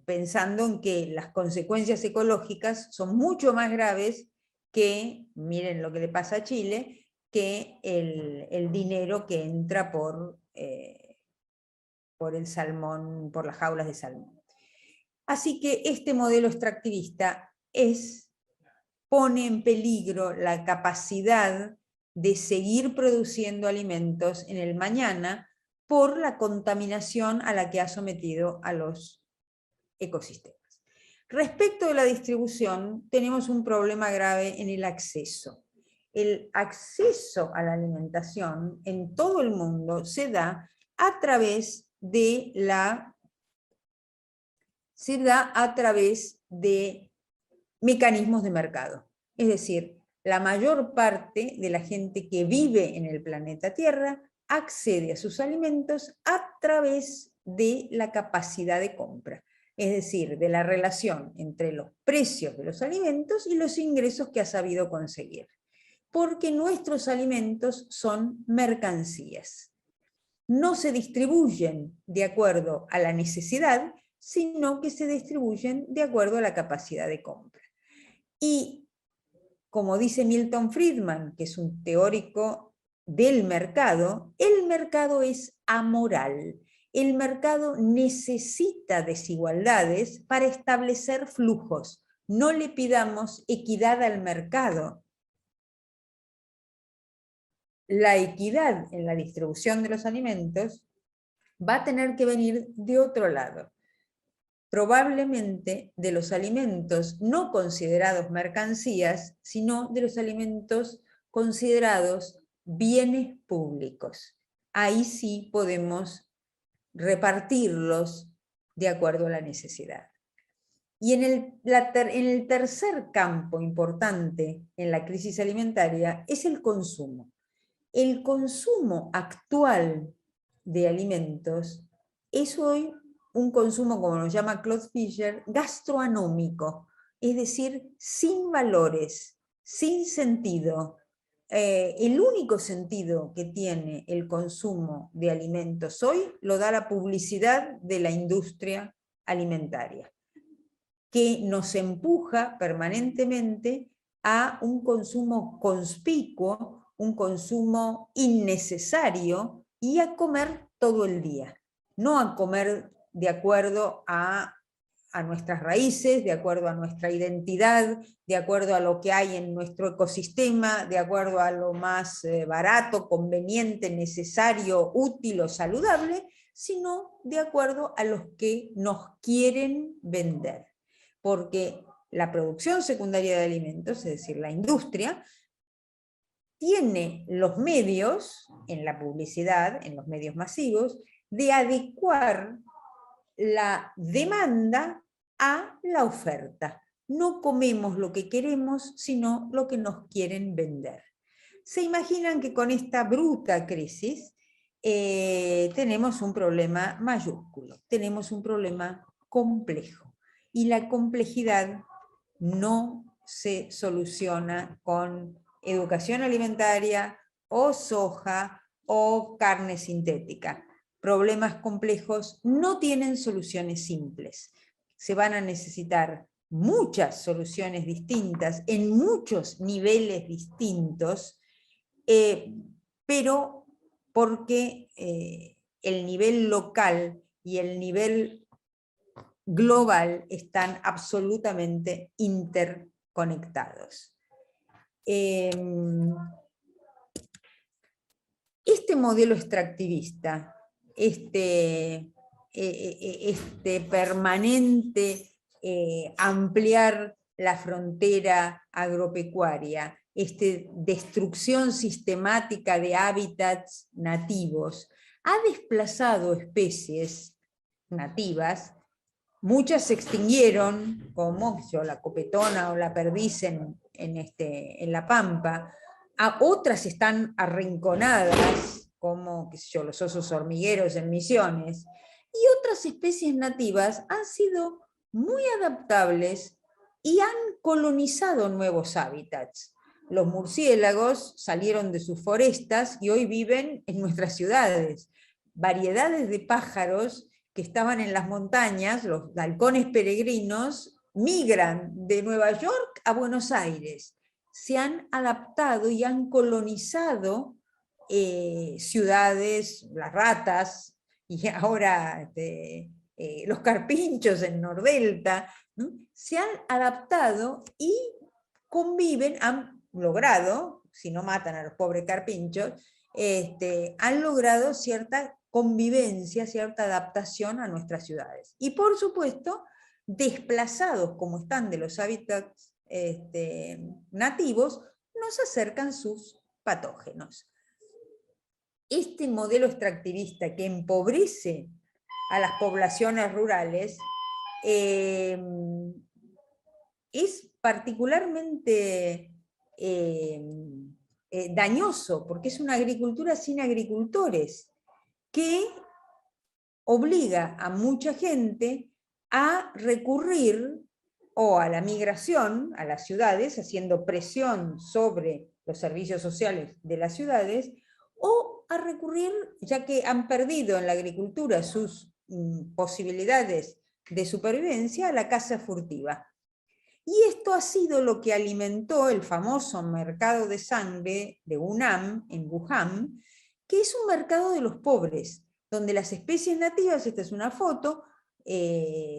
Pensando en que las consecuencias ecológicas son mucho más graves que, miren lo que le pasa a Chile, que el dinero que entra por el salmón, por las jaulas de salmón. Así que este modelo extractivista pone en peligro la capacidad de seguir produciendo alimentos en el mañana por la contaminación a la que ha sometido a los ecosistemas. Respecto de la distribución, tenemos un problema grave en el acceso. El acceso a la alimentación en todo el mundo se da a través de mecanismos de mercado. Es decir, la mayor parte de la gente que vive en el planeta Tierra accede a sus alimentos a través de la capacidad de compra, es decir, de la relación entre los precios de los alimentos y los ingresos que ha sabido conseguir. Porque nuestros alimentos son mercancías. No se distribuyen de acuerdo a la necesidad, sino que se distribuyen de acuerdo a la capacidad de compra. Y como dice Milton Friedman, que es un teórico del mercado, el mercado es amoral. El mercado necesita desigualdades para establecer flujos. No le pidamos equidad al mercado. La equidad en la distribución de los alimentos va a tener que venir de otro lado. Probablemente de los alimentos no considerados mercancías, sino de los alimentos considerados bienes públicos. Ahí sí podemos repartirlos de acuerdo a la necesidad. Y en el tercer campo importante en la crisis alimentaria es el consumo. El consumo actual de alimentos es hoy un consumo, como lo llama Claude Fischer, gastroanómico, es decir, sin valores, sin sentido. El único sentido que tiene el consumo de alimentos hoy lo da la publicidad de la industria alimentaria, que nos empuja permanentemente a un consumo conspicuo, un consumo innecesario y a comer todo el día, no a comer de acuerdo a nuestras raíces, de acuerdo a nuestra identidad, de acuerdo a lo que hay en nuestro ecosistema, de acuerdo a lo más barato, conveniente, necesario, útil o saludable, sino de acuerdo a los que nos quieren vender. Porque la producción secundaria de alimentos, es decir, la industria, tiene los medios, en la publicidad, en los medios masivos, de adecuar la demanda a la oferta. No comemos lo que queremos, sino lo que nos quieren vender. ¿Se imaginan que con esta bruta crisis tenemos un problema mayúsculo, tenemos un problema complejo? Y la complejidad no se soluciona con educación alimentaria o soja o carne sintética. Problemas complejos no tienen soluciones simples. Se van a necesitar muchas soluciones distintas en muchos niveles distintos, pero porque el nivel local y el nivel global están absolutamente interconectados. Este modelo extractivista, este permanente ampliar la frontera agropecuaria, destrucción sistemática de hábitats nativos, ha desplazado especies nativas. Muchas se extinguieron, como la copetona o la perdiz en la Pampa. Otras están arrinconadas, como los osos hormigueros en Misiones. Y otras especies nativas han sido muy adaptables y han colonizado nuevos hábitats. Los murciélagos salieron de sus forestas y hoy viven en nuestras ciudades. Variedades de pájaros que estaban en las montañas, los halcones peregrinos, migran de Nueva York a Buenos Aires. Se han adaptado y han colonizado ciudades, las ratas, y ahora los carpinchos en Nordelta, ¿no? Se han adaptado y conviven, han logrado, si no matan a los pobres carpinchos, han logrado cierta convivencia, cierta adaptación a nuestras ciudades. Y por supuesto, desplazados como están de los hábitats nativos, nos acercan sus patógenos. Este modelo extractivista que empobrece a las poblaciones rurales es particularmente dañoso, porque es una agricultura sin agricultores, que obliga a mucha gente a recurrir o a la migración a las ciudades, haciendo presión sobre los servicios sociales de las ciudades, o a recurrir, ya que han perdido en la agricultura sus posibilidades de supervivencia, a la caza furtiva. Y esto ha sido lo que alimentó el famoso mercado de sangre de UNAM, en Wuhan, que es un mercado de los pobres, donde las especies nativas, esta es una foto,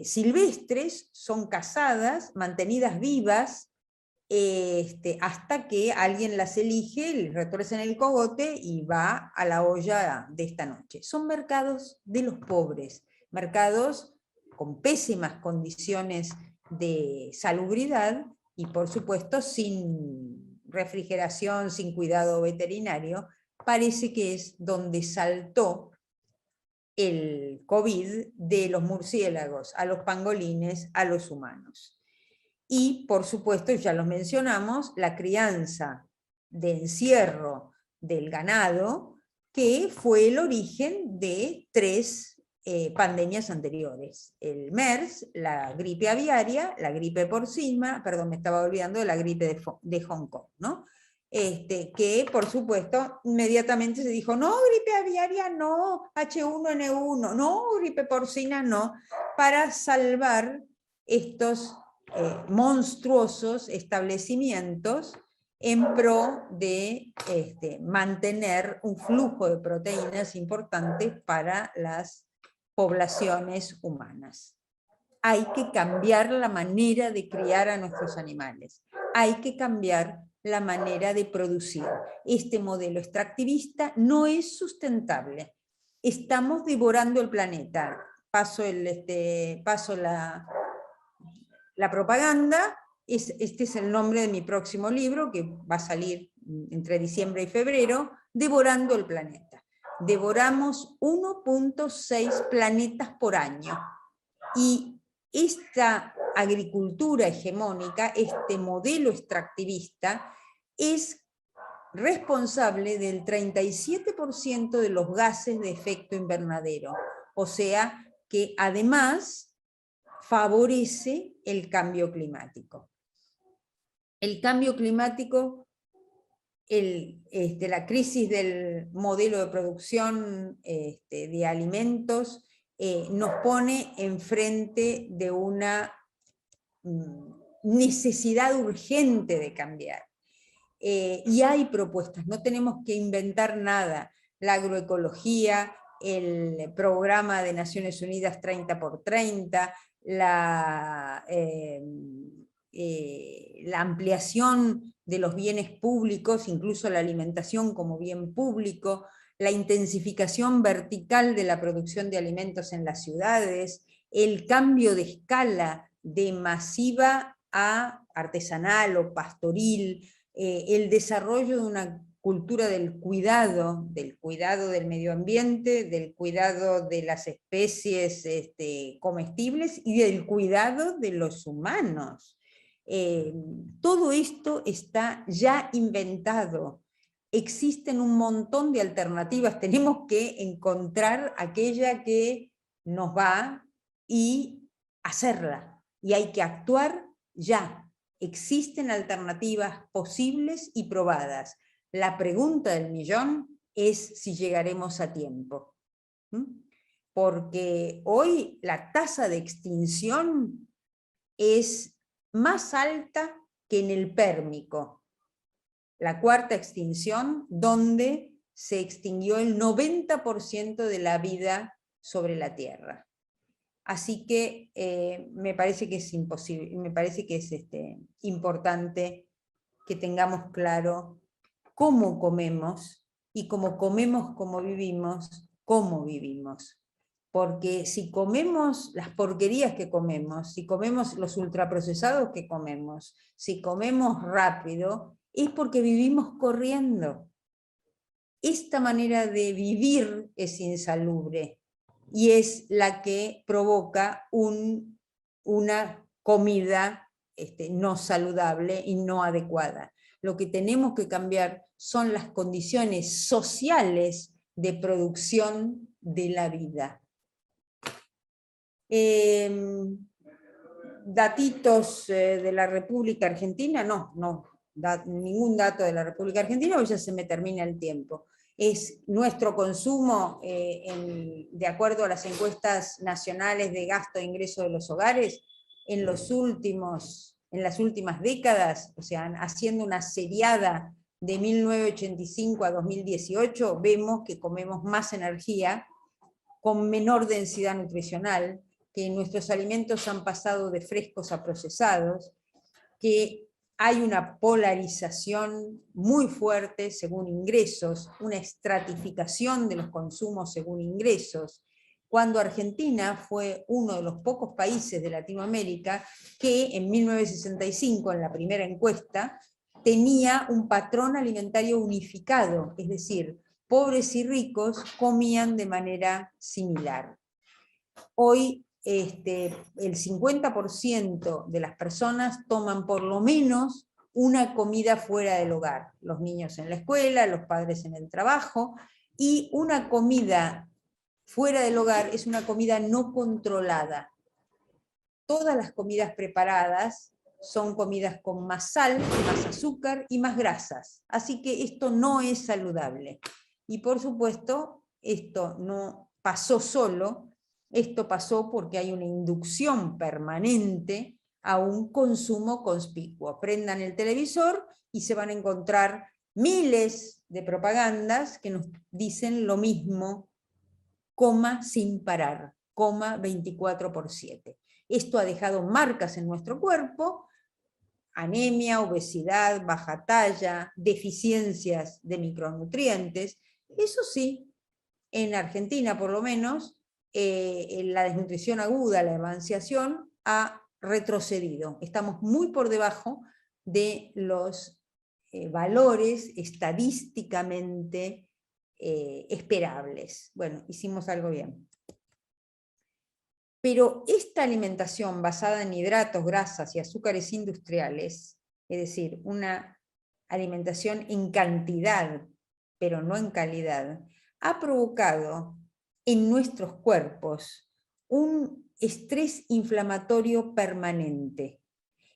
silvestres, son cazadas, mantenidas vivas, hasta que alguien las elige, les retuercen el cogote y va a la olla de esta noche. Son mercados de los pobres, mercados con pésimas condiciones de salubridad y por supuesto sin refrigeración, sin cuidado veterinario. Parece que es donde saltó el COVID de los murciélagos a los pangolines, a los humanos. Y, por supuesto, ya lo mencionamos, la crianza de encierro del ganado, que fue el origen de 3 pandemias anteriores. El MERS, la gripe aviaria, la gripe porcina, perdón, me estaba olvidando de la gripe de Hong Kong, ¿no? Que, por supuesto, inmediatamente se dijo, no, gripe aviaria no, H1N1, no, gripe porcina no, para salvar estos monstruosos establecimientos en pro de mantener un flujo de proteínas importante para las poblaciones humanas. Hay que cambiar la manera de criar a nuestros animales. Hay que cambiar la manera de producir. Este modelo extractivista no es sustentable. Estamos devorando el planeta. Paso la propaganda. Este es el nombre de mi próximo libro, que va a salir entre diciembre y febrero, Devorando el planeta. Devoramos 1.6 planetas por año. Y esta agricultura hegemónica, este modelo extractivista, es responsable del 37% de los gases de efecto invernadero. O sea que además favorece el cambio climático. El cambio climático, la crisis del modelo de producción de alimentos, nos pone enfrente de una necesidad urgente de cambiar. Y hay propuestas, no tenemos que inventar nada. La agroecología, el programa de Naciones Unidas 30 por 30, la ampliación de los bienes públicos, incluso la alimentación como bien público, la intensificación vertical de la producción de alimentos en las ciudades, el cambio de escala de masiva a artesanal o pastoril, el desarrollo de una cultura del cuidado del medio ambiente, del cuidado de las especies comestibles y del cuidado de los humanos. Todo esto está ya inventado. Existen un montón de alternativas, tenemos que encontrar aquella que nos va y hacerla. Y hay que actuar ya. Existen alternativas posibles y probadas. La pregunta del millón es si llegaremos a tiempo. Porque hoy la tasa de extinción es más alta que en el Pérmico, la cuarta extinción, donde se extinguió el 90% de la vida sobre la Tierra. Así que me parece que es imposible, me parece que es importante que tengamos claro cómo comemos, y cómo comemos, cómo vivimos. Porque si comemos las porquerías que comemos, si comemos los ultraprocesados que comemos, si comemos rápido, es porque vivimos corriendo. Esta manera de vivir es insalubre y es la que provoca una comida no saludable y no adecuada. Lo que tenemos que cambiar son las condiciones sociales de producción de la vida. Datitos de la República Argentina, ningún dato de la República Argentina, porque ya se me termina el tiempo. Es nuestro consumo, de acuerdo a las encuestas nacionales de gasto e ingreso de los hogares, en las últimas décadas, o sea, haciendo una seriada de 1985 a 2018, vemos que comemos más energía, con menor densidad nutricional, que nuestros alimentos han pasado de frescos a procesados, que hay una polarización muy fuerte según ingresos, una estratificación de los consumos según ingresos, cuando Argentina fue uno de los pocos países de Latinoamérica que en 1965, en la primera encuesta, tenía un patrón alimentario unificado, es decir, pobres y ricos comían de manera similar. Hoy el 50% de las personas toman por lo menos una comida fuera del hogar, los niños en la escuela, los padres en el trabajo, y una comida fuera del hogar es una comida no controlada. Todas las comidas preparadas son comidas con más sal, más azúcar y más grasas, así que esto no es saludable. Y por supuesto, esto no pasó solo, esto pasó porque hay una inducción permanente a un consumo conspicuo. Prendan el televisor y se van a encontrar miles de propagandas que nos dicen lo mismo, coma sin parar, coma 24/7. Esto ha dejado marcas en nuestro cuerpo, anemia, obesidad, baja talla, deficiencias de micronutrientes. Eso sí, en Argentina por lo menos, la desnutrición aguda, la emanciación, ha retrocedido. Estamos muy por debajo de los valores estadísticamente esperables. Bueno, hicimos algo bien. Pero esta alimentación basada en hidratos, grasas y azúcares industriales, es decir, una alimentación en cantidad, pero no en calidad, ha provocado en nuestros cuerpos un estrés inflamatorio permanente.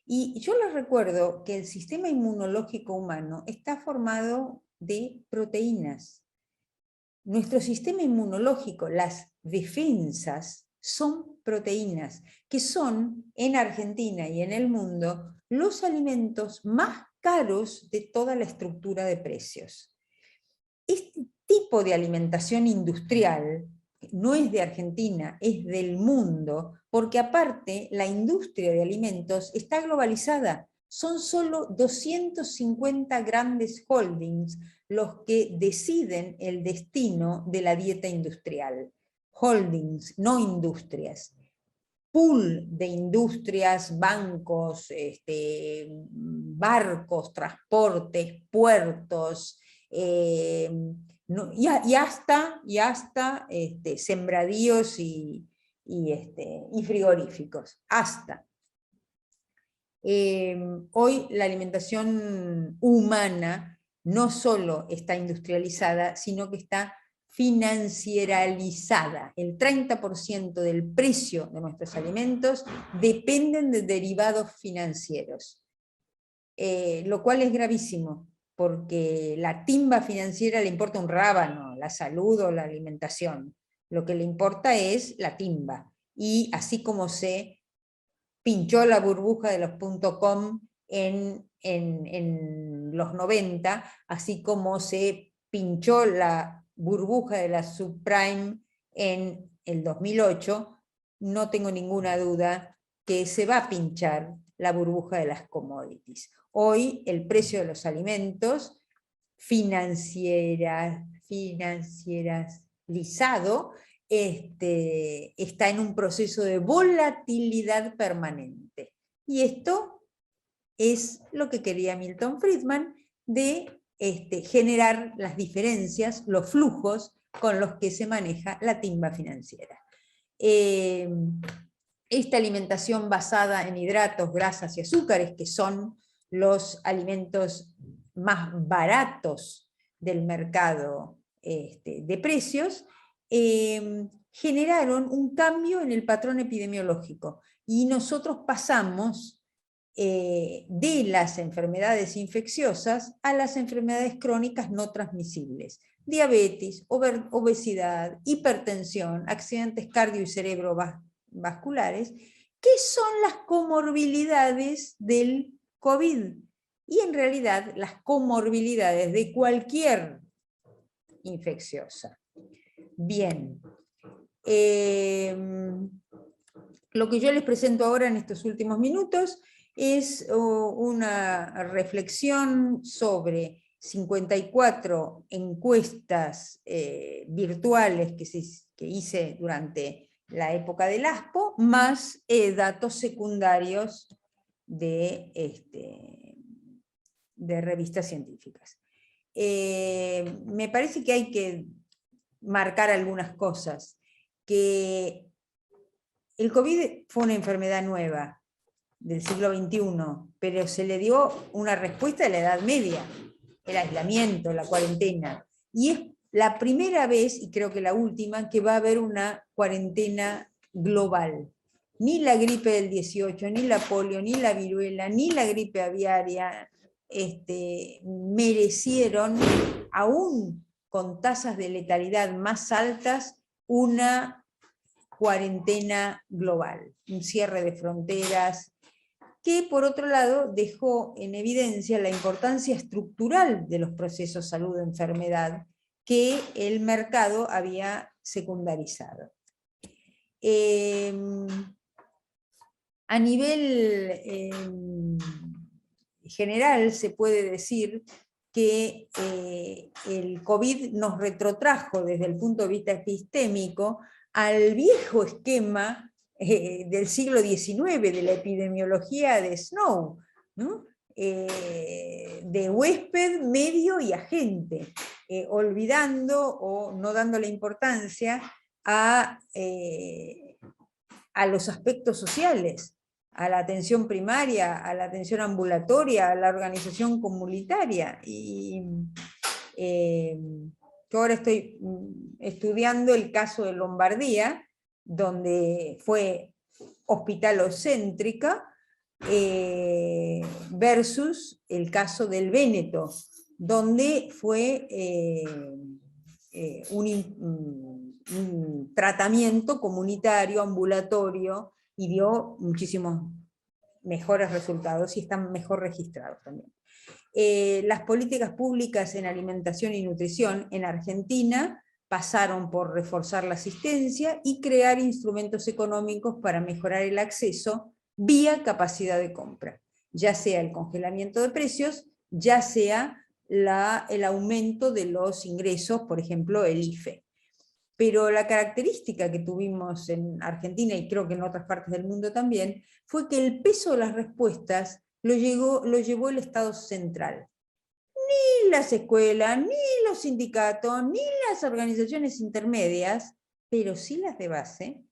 Y yo les recuerdo que el sistema inmunológico humano está formado de proteínas. Nuestro sistema inmunológico, las defensas, son proteínas, que son en Argentina y en el mundo los alimentos más caros de toda la estructura de precios. Este tipo de alimentación industrial, no es de Argentina, es del mundo, porque aparte la industria de alimentos está globalizada. Son solo 250 grandes holdings los que deciden el destino de la dieta industrial. Holdings, no industrias. Pool de industrias, bancos, barcos, transportes, puertos, y hasta sembradíos y frigoríficos, hasta. Hoy la alimentación humana no solo está industrializada, sino que está financieralizada. El 30% del precio de nuestros alimentos dependen de derivados financieros, lo cual es gravísimo, porque la timba financiera le importa un rábano, la salud o la alimentación. Lo que le importa es la timba. Y así como se pinchó la burbuja de los .com en los 90, así como se pinchó la burbuja de la subprime en el 2008, no tengo ninguna duda que se va a pinchar la burbuja de las commodities. Hoy el precio de los alimentos financierizado está en un proceso de volatilidad permanente. Y esto es lo que quería Milton Friedman, de generar las diferencias, los flujos con los que se maneja la timba financiera. Esta alimentación basada en hidratos, grasas y azúcares, que son los alimentos más baratos del mercado de precios, generaron un cambio en el patrón epidemiológico, y nosotros pasamos de las enfermedades infecciosas a las enfermedades crónicas no transmisibles: diabetes, obesidad, hipertensión, accidentes cardio y cerebrovasculares, que son las comorbilidades del COVID, y en realidad las comorbilidades de cualquier infecciosa. Bien, lo que yo les presento ahora en estos últimos minutos es una reflexión sobre 54 encuestas virtuales que hice durante la época del ASPO, más datos secundarios de revistas científicas. Me parece que hay que marcar algunas cosas, que el COVID fue una enfermedad nueva del siglo XXI, pero se le dio una respuesta de la Edad Media, el aislamiento, la cuarentena, y es la primera vez, y creo que la última, que va a haber una cuarentena global. Ni la gripe del 18, ni la polio, ni la viruela, ni la gripe aviaria merecieron, aún con tasas de letalidad más altas, una cuarentena global, un cierre de fronteras, que por otro lado dejó en evidencia la importancia estructural de los procesos salud-enfermedad que el mercado había secundarizado. A nivel general se puede decir que el COVID nos retrotrajo desde el punto de vista epistémico al viejo esquema del siglo XIX, de la epidemiología de Snow, ¿no? De huésped, medio y agente, olvidando o no dándole importancia a los aspectos sociales, a la atención primaria, a la atención ambulatoria, a la organización comunitaria. Y yo ahora estoy estudiando el caso de Lombardía, donde fue hospitalocéntrica, versus el caso del Véneto, donde fue un tratamiento comunitario, ambulatorio, y dio muchísimos mejores resultados y están mejor registrados también. Las políticas públicas en alimentación y nutrición en Argentina pasaron por reforzar la asistencia y crear instrumentos económicos para mejorar el acceso vía capacidad de compra, ya sea el congelamiento de precios, ya sea el aumento de los ingresos, por ejemplo, el IFE. Pero la característica que tuvimos en Argentina, y creo que en otras partes del mundo también, fue que el peso de las respuestas lo llevó el Estado central. Ni las escuelas, ni los sindicatos, ni las organizaciones intermedias, pero sí las de base,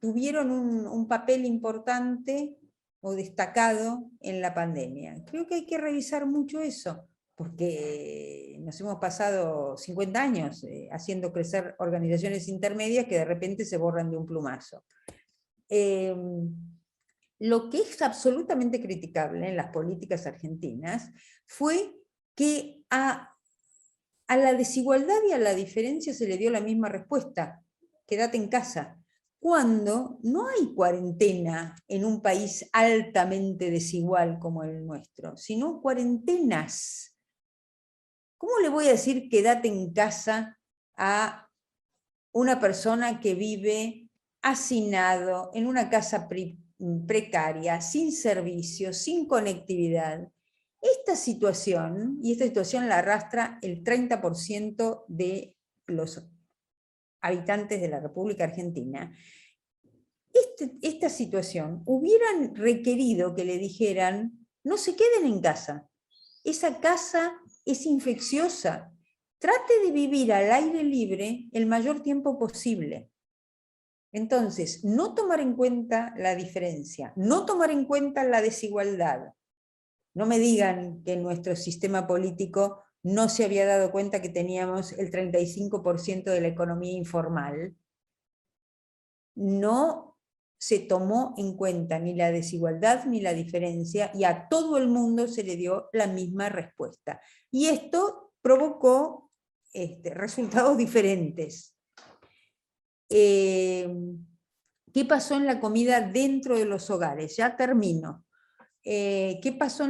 tuvieron un papel importante o destacado en la pandemia. Creo que hay que revisar mucho eso, porque nos hemos pasado 50 años haciendo crecer organizaciones intermedias que de repente se borran de un plumazo. Lo que es absolutamente criticable en las políticas argentinas fue que a la desigualdad y a la diferencia se le dio la misma respuesta: quédate en casa, cuando no hay cuarentena en un país altamente desigual como el nuestro, sino cuarentenas. ¿Cómo le voy a decir quédate en casa a una persona que vive hacinado en una casa precaria, sin servicios, sin conectividad? Esta situación la arrastra el 30% de los habitantes de la República Argentina. Esta situación hubieran requerido que le dijeran: no se queden en casa, esa casa es infecciosa, trate de vivir al aire libre el mayor tiempo posible. Entonces, no tomar en cuenta la diferencia, no tomar en cuenta la desigualdad. No me digan que nuestro sistema político no se había dado cuenta que teníamos el 35% de la economía informal. No se tomó en cuenta ni la desigualdad ni la diferencia, y a todo el mundo se le dio la misma respuesta. Y esto provocó resultados diferentes. ¿Qué pasó en la comida dentro de los hogares? Ya termino. ¿Qué pasó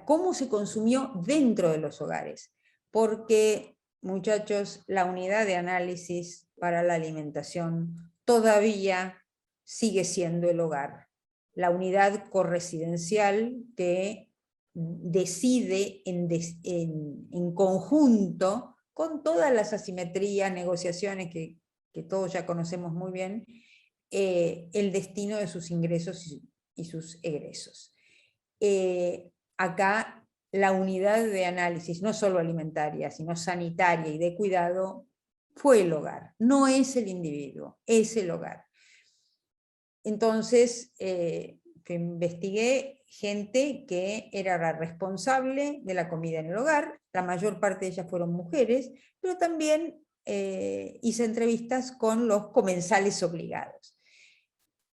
cómo se consumió dentro de los hogares? Porque, muchachos, la unidad de análisis para la alimentación todavía sigue siendo el hogar. La unidad corresidencial que decide en conjunto, con todas las asimetrías, negociaciones que todos ya conocemos muy bien, el destino de sus ingresos y sus egresos. Acá la unidad de análisis, no solo alimentaria, sino sanitaria y de cuidado, fue el hogar. No es el individuo, es el hogar. Entonces, investigué gente que era la responsable de la comida en el hogar. La mayor parte de ellas fueron mujeres, pero también hice entrevistas con los comensales obligados.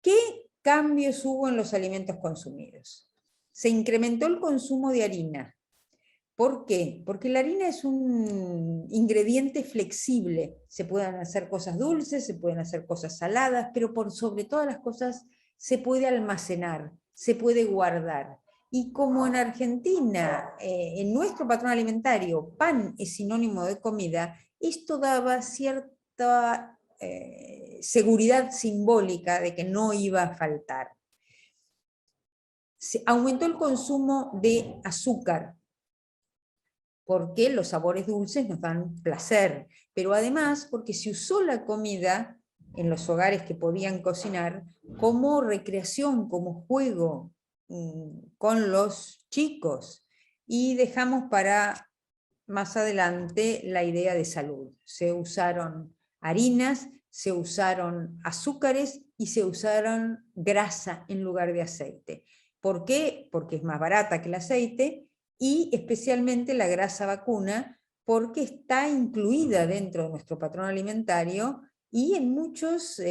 ¿Qué cambios hubo en los alimentos consumidos? Se incrementó el consumo de harina. ¿Por qué? Porque la harina es un ingrediente flexible. Se pueden hacer cosas dulces, se pueden hacer cosas saladas, pero por sobre todas las cosas se puede almacenar, se puede guardar. Y como en Argentina, en nuestro patrón alimentario, pan es sinónimo de comida, esto daba cierta seguridad simbólica de que no iba a faltar. Se aumentó el consumo de azúcar, porque los sabores dulces nos dan placer, pero además porque se usó la comida en los hogares que podían cocinar como recreación, como juego con los chicos, y dejamos para más adelante la idea de salud. Se usaron harinas, se usaron azúcares y se usaron grasa en lugar de aceite. ¿Por qué? Porque es más barata que el aceite, y especialmente la grasa vacuna, porque está incluida dentro de nuestro patrón alimentario y en muchos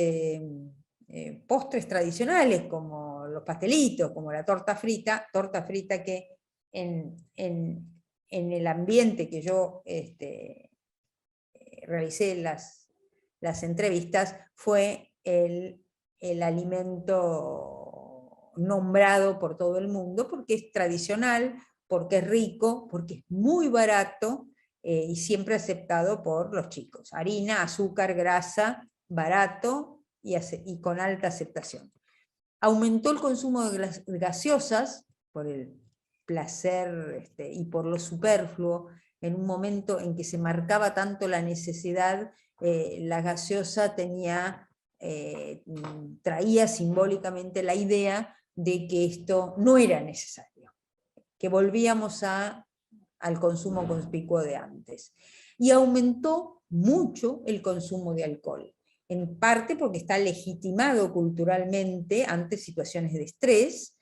postres tradicionales, como los pastelitos, como la torta frita que en el ambiente que yo realicé las entrevistas, fue el alimento nombrado por todo el mundo, porque es tradicional, porque es rico, porque es muy barato, y siempre aceptado por los chicos. Harina, azúcar, grasa, barato y con alta aceptación. Aumentó el consumo de gaseosas por el placer y por lo superfluo, en un momento en que se marcaba tanto la necesidad, la gaseosa traía simbólicamente la idea de que esto no era necesario, que volvíamos al consumo conspicuo de antes. Y aumentó mucho el consumo de alcohol, en parte porque está legitimado culturalmente ante situaciones de estrés,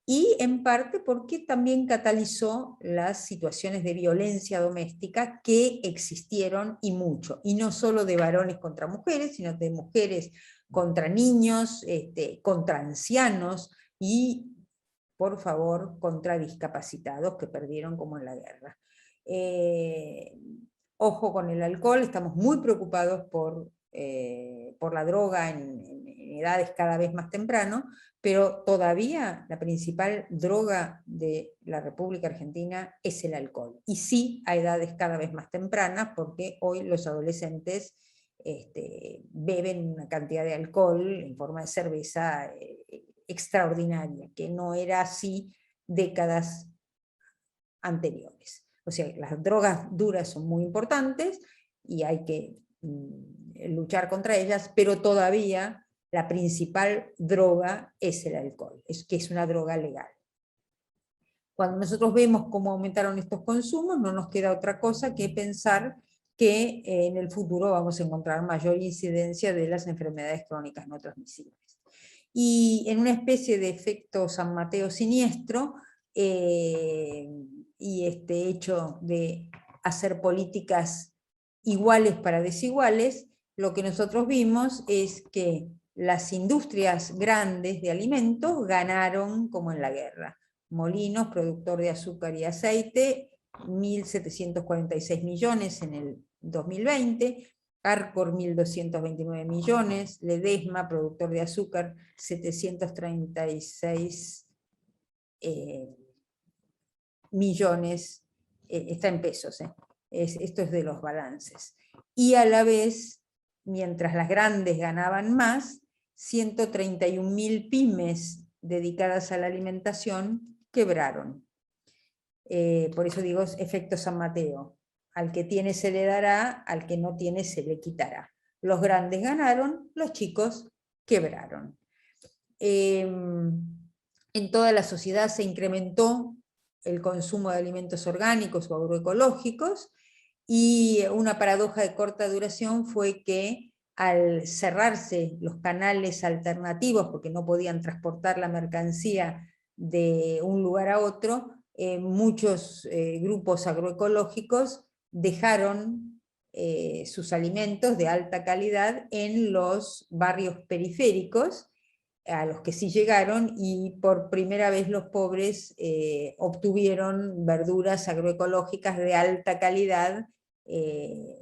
y en parte porque también catalizó las situaciones de violencia doméstica que existieron y mucho, y no solo de varones contra mujeres, sino de mujeres contra niños, contra ancianos y, por favor, contra discapacitados que perdieron como en la guerra. Ojo con el alcohol, estamos muy preocupados por la droga en edades cada vez más temprano, pero todavía la principal droga de la República Argentina es el alcohol. Y sí a edades cada vez más tempranas, porque hoy los adolescentes beben una cantidad de alcohol en forma de cerveza extraordinaria, que no era así décadas anteriores. O sea, las drogas duras son muy importantes y hay que luchar contra ellas, pero todavía la principal droga es el alcohol, que es una droga legal. Cuando nosotros vemos cómo aumentaron estos consumos, no nos queda otra cosa que pensar que en el futuro vamos a encontrar mayor incidencia de las enfermedades crónicas no transmisibles. Y en una especie de efecto San Mateo siniestro, y este hecho de hacer políticas iguales para desiguales, lo que nosotros vimos es que las industrias grandes de alimentos ganaron como en la guerra. Molinos, productor de azúcar y aceite, 1.746 millones en el 2020, Arcor 1.229 millones, Ledesma, productor de azúcar, 736 millones, está en pesos, esto es de los balances. Y a la vez, mientras las grandes ganaban más, 131.000 pymes dedicadas a la alimentación quebraron. Por eso digo, efecto San Mateo. Al que tiene se le dará, al que no tiene se le quitará. Los grandes ganaron, los chicos quebraron. En toda la sociedad se incrementó el consumo de alimentos orgánicos o agroecológicos, y una paradoja de corta duración fue que al cerrarse los canales alternativos, porque no podían transportar la mercancía de un lugar a otro, muchos grupos agroecológicos dejaron sus alimentos de alta calidad en los barrios periféricos, a los que sí llegaron, y por primera vez los pobres obtuvieron verduras agroecológicas de alta calidad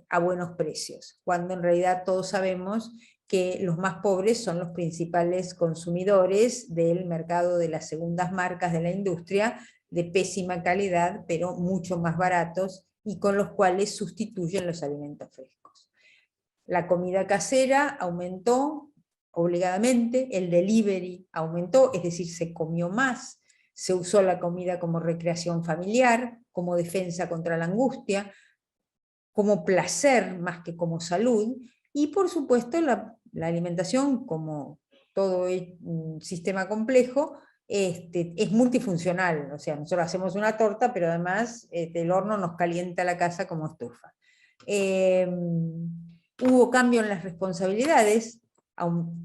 a buenos precios, cuando en realidad todos sabemos que los más pobres son los principales consumidores del mercado de las segundas marcas de la industria, de pésima calidad, pero mucho más baratos, y con los cuales sustituyen los alimentos frescos. La comida casera aumentó obligadamente, el delivery aumentó, es decir, se comió más, se usó la comida como recreación familiar, como defensa contra la angustia, como placer más que como salud, y por supuesto la alimentación, como todo un sistema complejo, es multifuncional. O sea, nosotros hacemos una torta, pero además el horno nos calienta la casa como estufa. Hubo cambio en las responsabilidades,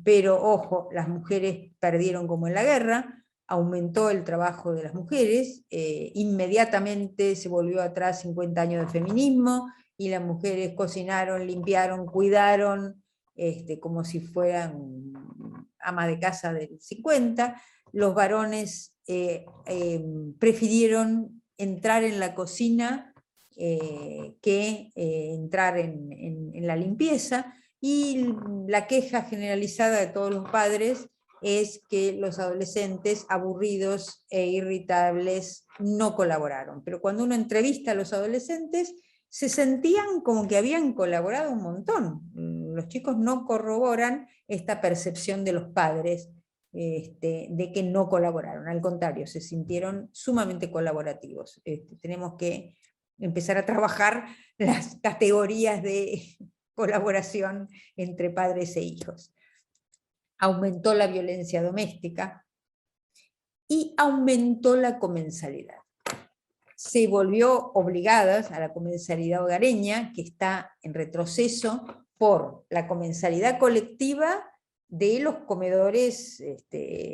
pero ojo, las mujeres perdieron como en la guerra, aumentó el trabajo de las mujeres, inmediatamente se volvió atrás 50 años de feminismo, y las mujeres cocinaron, limpiaron, cuidaron, como si fueran amas de casa del 50, los varones prefirieron entrar en la cocina que entrar en la limpieza, y la queja generalizada de todos los padres es que los adolescentes aburridos e irritables no colaboraron. Pero cuando uno entrevista a los adolescentes, se sentían como que habían colaborado un montón. Los chicos no corroboran esta percepción de los padres de que no colaboraron, al contrario, se sintieron sumamente colaborativos. Tenemos que empezar a trabajar las categorías de colaboración entre padres e hijos. Aumentó la violencia doméstica y aumentó la comensalidad. Se volvió obligadas a la comensalidad hogareña, que está en retroceso por la comensalidad colectiva de los comedores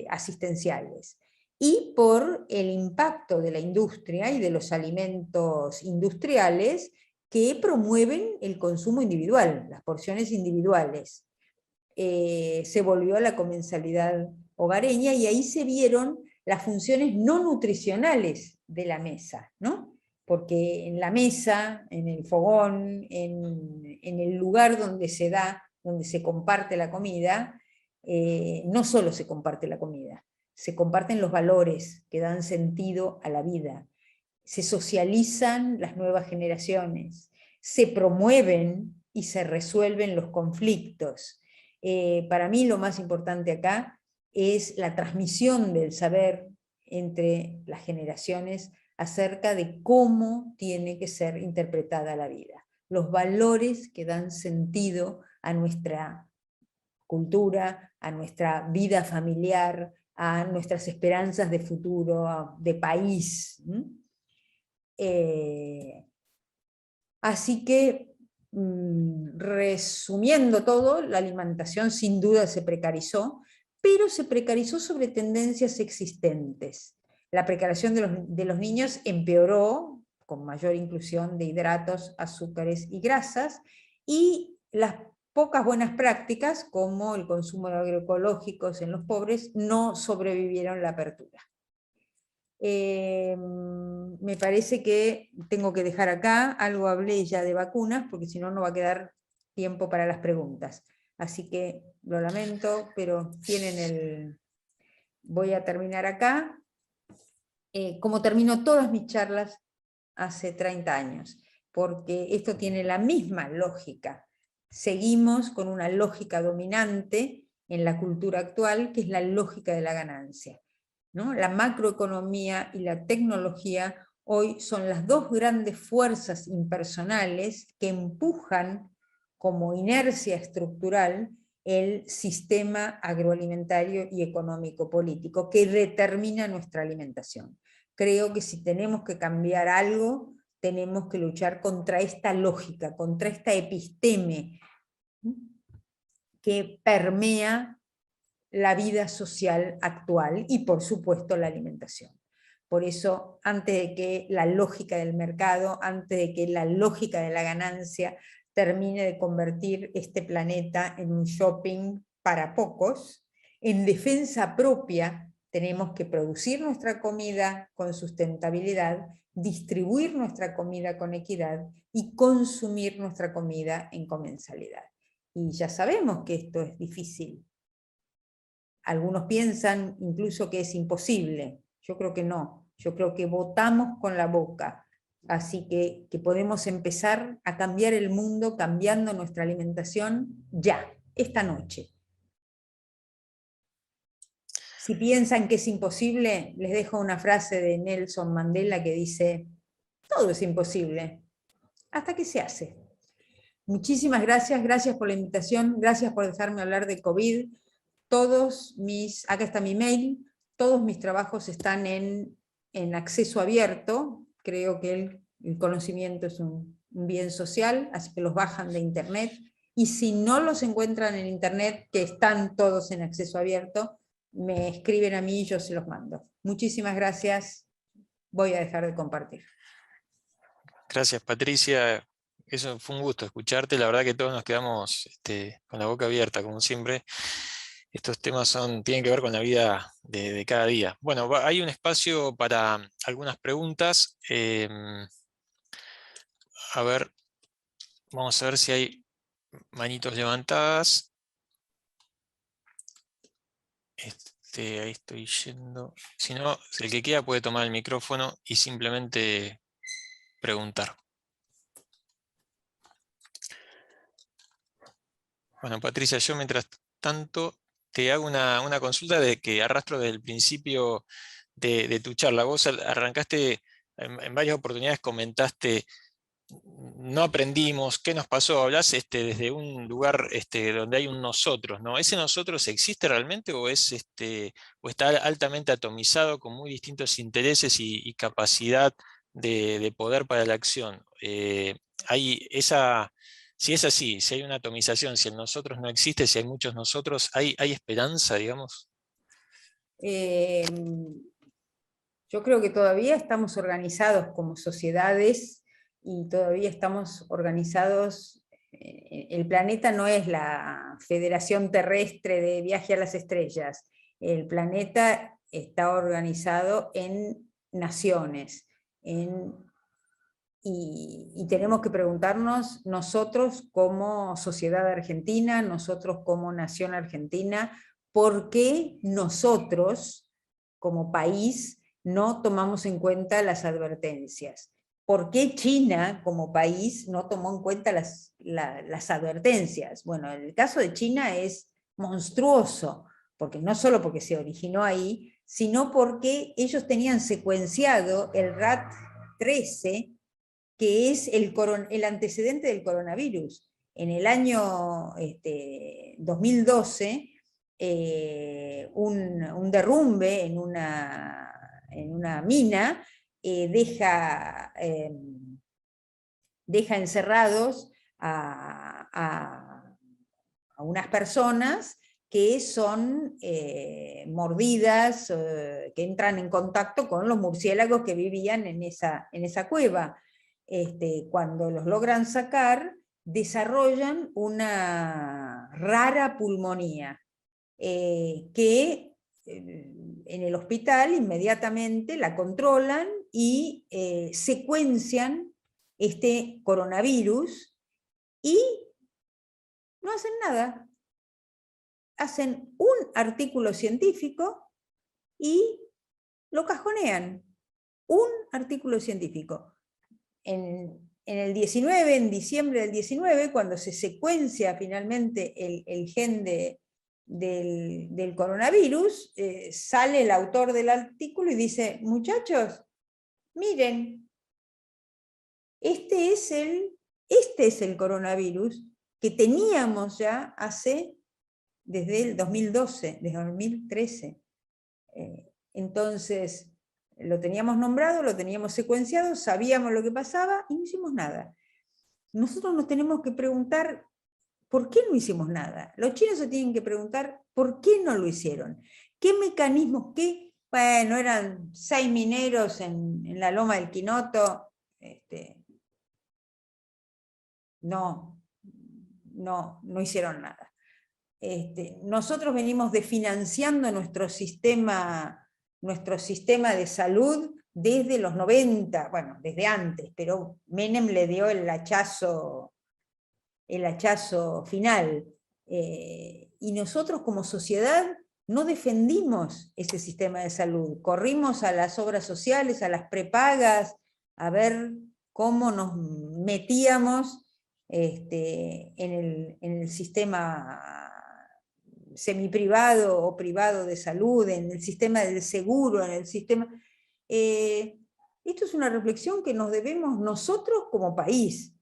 asistenciales y por el impacto de la industria y de los alimentos industriales que promueven el consumo individual, las porciones individuales. Se volvió a la comensalidad hogareña y ahí se vieron las funciones no nutricionales de la mesa, ¿no? Porque en la mesa, en el fogón, en el lugar donde se da, donde se comparte la comida, no solo se comparte la comida, se comparten los valores que dan sentido a la vida, se socializan las nuevas generaciones, se promueven y se resuelven los conflictos. Para mí lo más importante acá es la transmisión del saber entre las generaciones acerca de cómo tiene que ser interpretada la vida, los valores que dan sentido a nuestra cultura, a nuestra vida familiar, a nuestras esperanzas de futuro, de país. Así que, resumiendo todo, la alimentación sin duda se precarizó, pero se precarizó sobre tendencias existentes. La precarización de los niños empeoró, con mayor inclusión de hidratos, azúcares y grasas, y las pocas buenas prácticas, como el consumo de agroecológicos en los pobres, no sobrevivieron la apertura. Me parece que tengo que dejar acá, algo hablé ya de vacunas, porque si no, no va a quedar tiempo para las preguntas. Así que lo lamento, pero tienen el... Voy a terminar acá, como termino todas mis charlas hace 30 años, porque esto tiene la misma lógica. Seguimos con una lógica dominante en la cultura actual, que es la lógica de la ganancia, ¿no? La macroeconomía y la tecnología hoy son las dos grandes fuerzas impersonales que empujan como inercia estructural el sistema agroalimentario y económico-político que determina nuestra alimentación. Creo que si tenemos que cambiar algo, tenemos que luchar contra esta lógica, contra esta episteme que permea la vida social actual y por supuesto la alimentación. Por eso, antes de que la lógica del mercado, antes de que la lógica de la ganancia termine de convertir este planeta en un shopping para pocos, en defensa propia tenemos que producir nuestra comida con sustentabilidad, distribuir nuestra comida con equidad y consumir nuestra comida en comensalidad. Y ya sabemos que esto es difícil. Algunos piensan incluso que es imposible. Yo creo que no. Yo creo que votamos con la boca. Así que podemos empezar a cambiar el mundo cambiando nuestra alimentación ya, esta noche. Si piensan que es imposible, les dejo una frase de Nelson Mandela que dice: todo es imposible, hasta que se hace. Muchísimas gracias, gracias por la invitación, gracias por dejarme hablar de COVID. Acá está mi mail, todos mis trabajos están en acceso abierto, creo que el conocimiento es un bien social, así que los bajan de internet, y si no los encuentran en internet, que están todos en acceso abierto, me escriben a mí y yo se los mando. Muchísimas gracias, voy a dejar de compartir. Gracias, Patricia. Eso fue un gusto escucharte. La verdad que todos nos quedamos con la boca abierta, como siempre. Estos temas tienen que ver con la vida de cada día. Bueno, hay un espacio para algunas preguntas. A ver, vamos a ver si hay manitos levantadas. Ahí estoy yendo. Si no, el que quiera puede tomar el micrófono y simplemente preguntar. Bueno, Patricia, yo mientras tanto te hago una consulta de que arrastro desde el principio de tu charla. Vos arrancaste, en varias oportunidades comentaste, no aprendimos, ¿qué nos pasó? Hablás desde un lugar donde hay un nosotros, ¿no? ¿Ese nosotros existe realmente o está altamente atomizado con muy distintos intereses y capacidad de poder para la acción? Hay esa, si es así, si hay una atomización, si el nosotros no existe, si hay muchos nosotros, ¿hay esperanza, digamos? Eh, yo creo que todavía estamos organizados como sociedades y todavía estamos organizados, el planeta no es la Federación Terrestre de Viaje a las Estrellas, el planeta está organizado en naciones, y tenemos que preguntarnos nosotros como sociedad argentina, nosotros como nación argentina, ¿por qué nosotros como país no tomamos en cuenta las advertencias? ¿Por qué China como país no tomó en cuenta las advertencias? Bueno, el caso de China es monstruoso, porque no solo porque se originó ahí, sino porque ellos tenían secuenciado el RAT-13, que es el antecedente del coronavirus. En el año 2012, un derrumbe en una mina deja encerrados a unas personas que son mordidas, que entran en contacto con los murciélagos que vivían en esa cueva. Cuando los logran sacar, desarrollan una rara pulmonía, que en el hospital inmediatamente la controlan y secuencian este coronavirus y no hacen nada. Hacen un artículo científico y lo cajonean. Un artículo científico. En el 19, en diciembre del 19, cuando se secuencia finalmente el gen del coronavirus, sale el autor del artículo y dice, muchachos, miren, este es el coronavirus que teníamos ya desde el 2012, desde 2013. Entonces, lo teníamos nombrado, lo teníamos secuenciado, sabíamos lo que pasaba y no hicimos nada. Nosotros nos tenemos que preguntar ¿por qué no hicimos nada? Los chinos se tienen que preguntar ¿por qué no lo hicieron? ¿Qué mecanismos? Bueno, eran 6 mineros en la loma del Quinoto. No hicieron nada. Nosotros venimos desfinanciando nuestro sistema de salud desde los 90, bueno, desde antes, pero Menem le dio el hachazo final. Y nosotros como sociedad no defendimos ese sistema de salud, corrimos a las obras sociales, a las prepagas, a ver cómo nos metíamos en el sistema semiprivado o privado de salud, en el sistema del seguro, en el sistema... esto es una reflexión que nos debemos nosotros como país.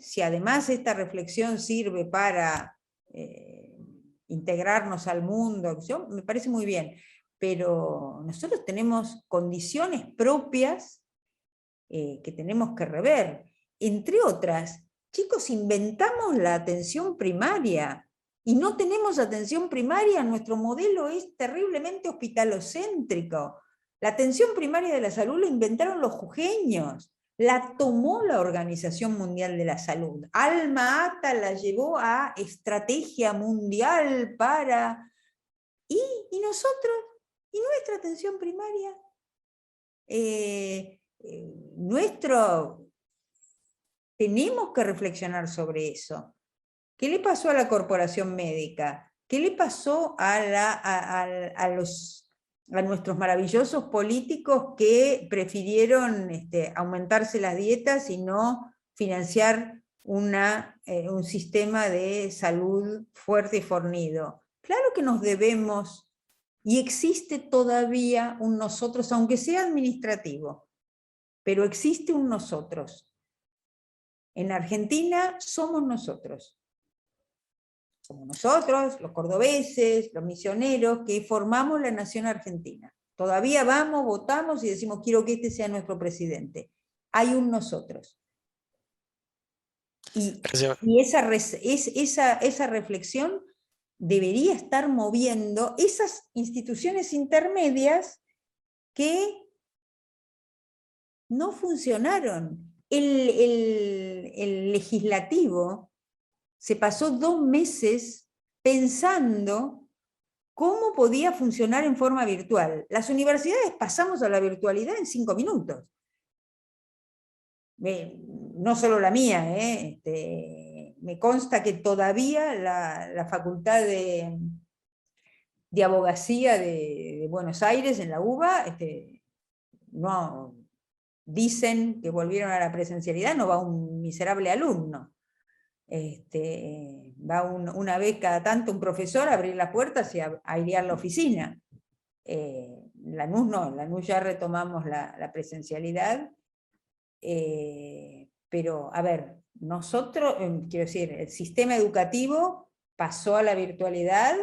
Si además esta reflexión sirve para integrarnos al mundo, me parece muy bien, pero nosotros tenemos condiciones propias que tenemos que rever. Entre otras, chicos, inventamos la atención primaria y no tenemos atención primaria, nuestro modelo es terriblemente hospitalocéntrico. La atención primaria de la salud la inventaron los jujeños, la tomó la Organización Mundial de la Salud. Alma Ata la llevó a estrategia mundial para... ¿Y nosotros? ¿Y nuestra atención primaria? Tenemos que reflexionar sobre eso. ¿Qué le pasó a la corporación médica? ¿Qué le pasó a nuestros maravillosos políticos que prefirieron aumentarse las dietas y no financiar un sistema de salud fuerte y fornido. Claro que nos debemos, y existe todavía un nosotros, aunque sea administrativo, pero existe un nosotros. En Argentina somos nosotros. Somos nosotros, los cordobeses, los misioneros, que formamos la nación argentina. Todavía vamos, votamos y decimos, quiero que este sea nuestro presidente. Hay un nosotros. Y esa reflexión debería estar moviendo esas instituciones intermedias que no funcionaron. El legislativo se pasó 2 meses pensando cómo podía funcionar en forma virtual. Las universidades pasamos a la virtualidad en 5 minutos. No solo la mía, me consta que todavía la Facultad de Abogacía de Buenos Aires, en la UBA, no dicen que volvieron a la presencialidad, no va un miserable alumno. Va una vez cada tanto un profesor a abrir las puertas y a airear la oficina. Lanús no, en Lanús ya retomamos la presencialidad, pero a ver, nosotros, quiero decir, el sistema educativo pasó a la virtualidad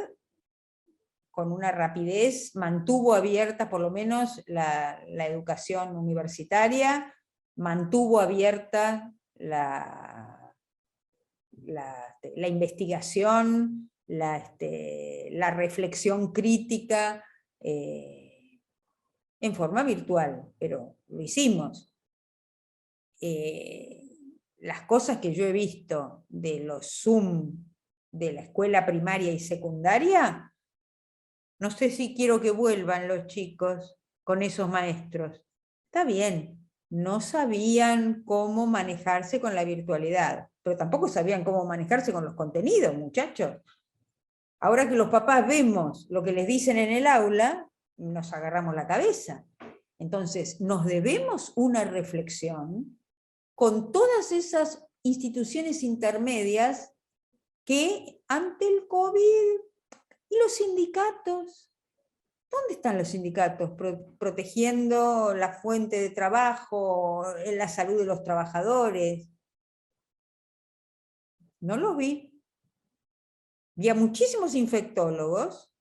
con una rapidez, mantuvo abierta por lo menos la educación universitaria, mantuvo abierta la investigación, la reflexión crítica, en forma virtual, pero lo hicimos. Las cosas que yo he visto de los Zoom de la escuela primaria y secundaria, no sé si quiero que vuelvan los chicos con esos maestros. Está bien, no sabían cómo manejarse con la virtualidad, pero tampoco sabían cómo manejarse con los contenidos, muchachos. Ahora que los papás vemos lo que les dicen en el aula, nos agarramos la cabeza. Entonces, nos debemos una reflexión con todas esas instituciones intermedias que ante el COVID, y los sindicatos, ¿dónde están los sindicatos protegiendo la fuente de trabajo, la salud de los trabajadores? No los vi. Vi a muchísimos infectólogos,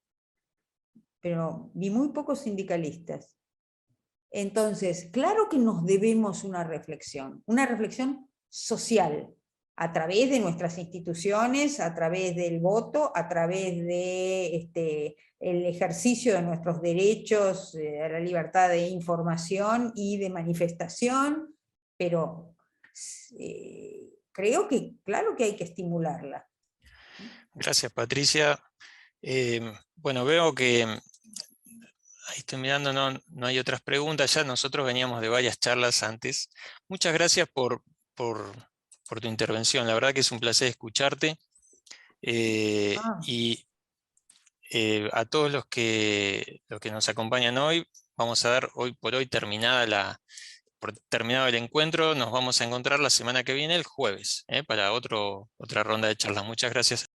pero vi muy pocos sindicalistas. Entonces, claro que nos debemos una reflexión social, a través de nuestras instituciones, a través del voto, a través de el ejercicio de nuestros derechos a la libertad de información y de manifestación, pero creo que, claro que hay que estimularla. Gracias, Patricia. Bueno, veo que ahí estoy mirando, no hay otras preguntas. Ya nosotros veníamos de varias charlas antes. Muchas gracias por tu intervención. La verdad que es un placer escucharte. Y a todos los que nos acompañan hoy, vamos a dar hoy por hoy terminado el encuentro. Nos vamos a encontrar la semana que viene, el jueves, para otra ronda de charlas. Muchas gracias.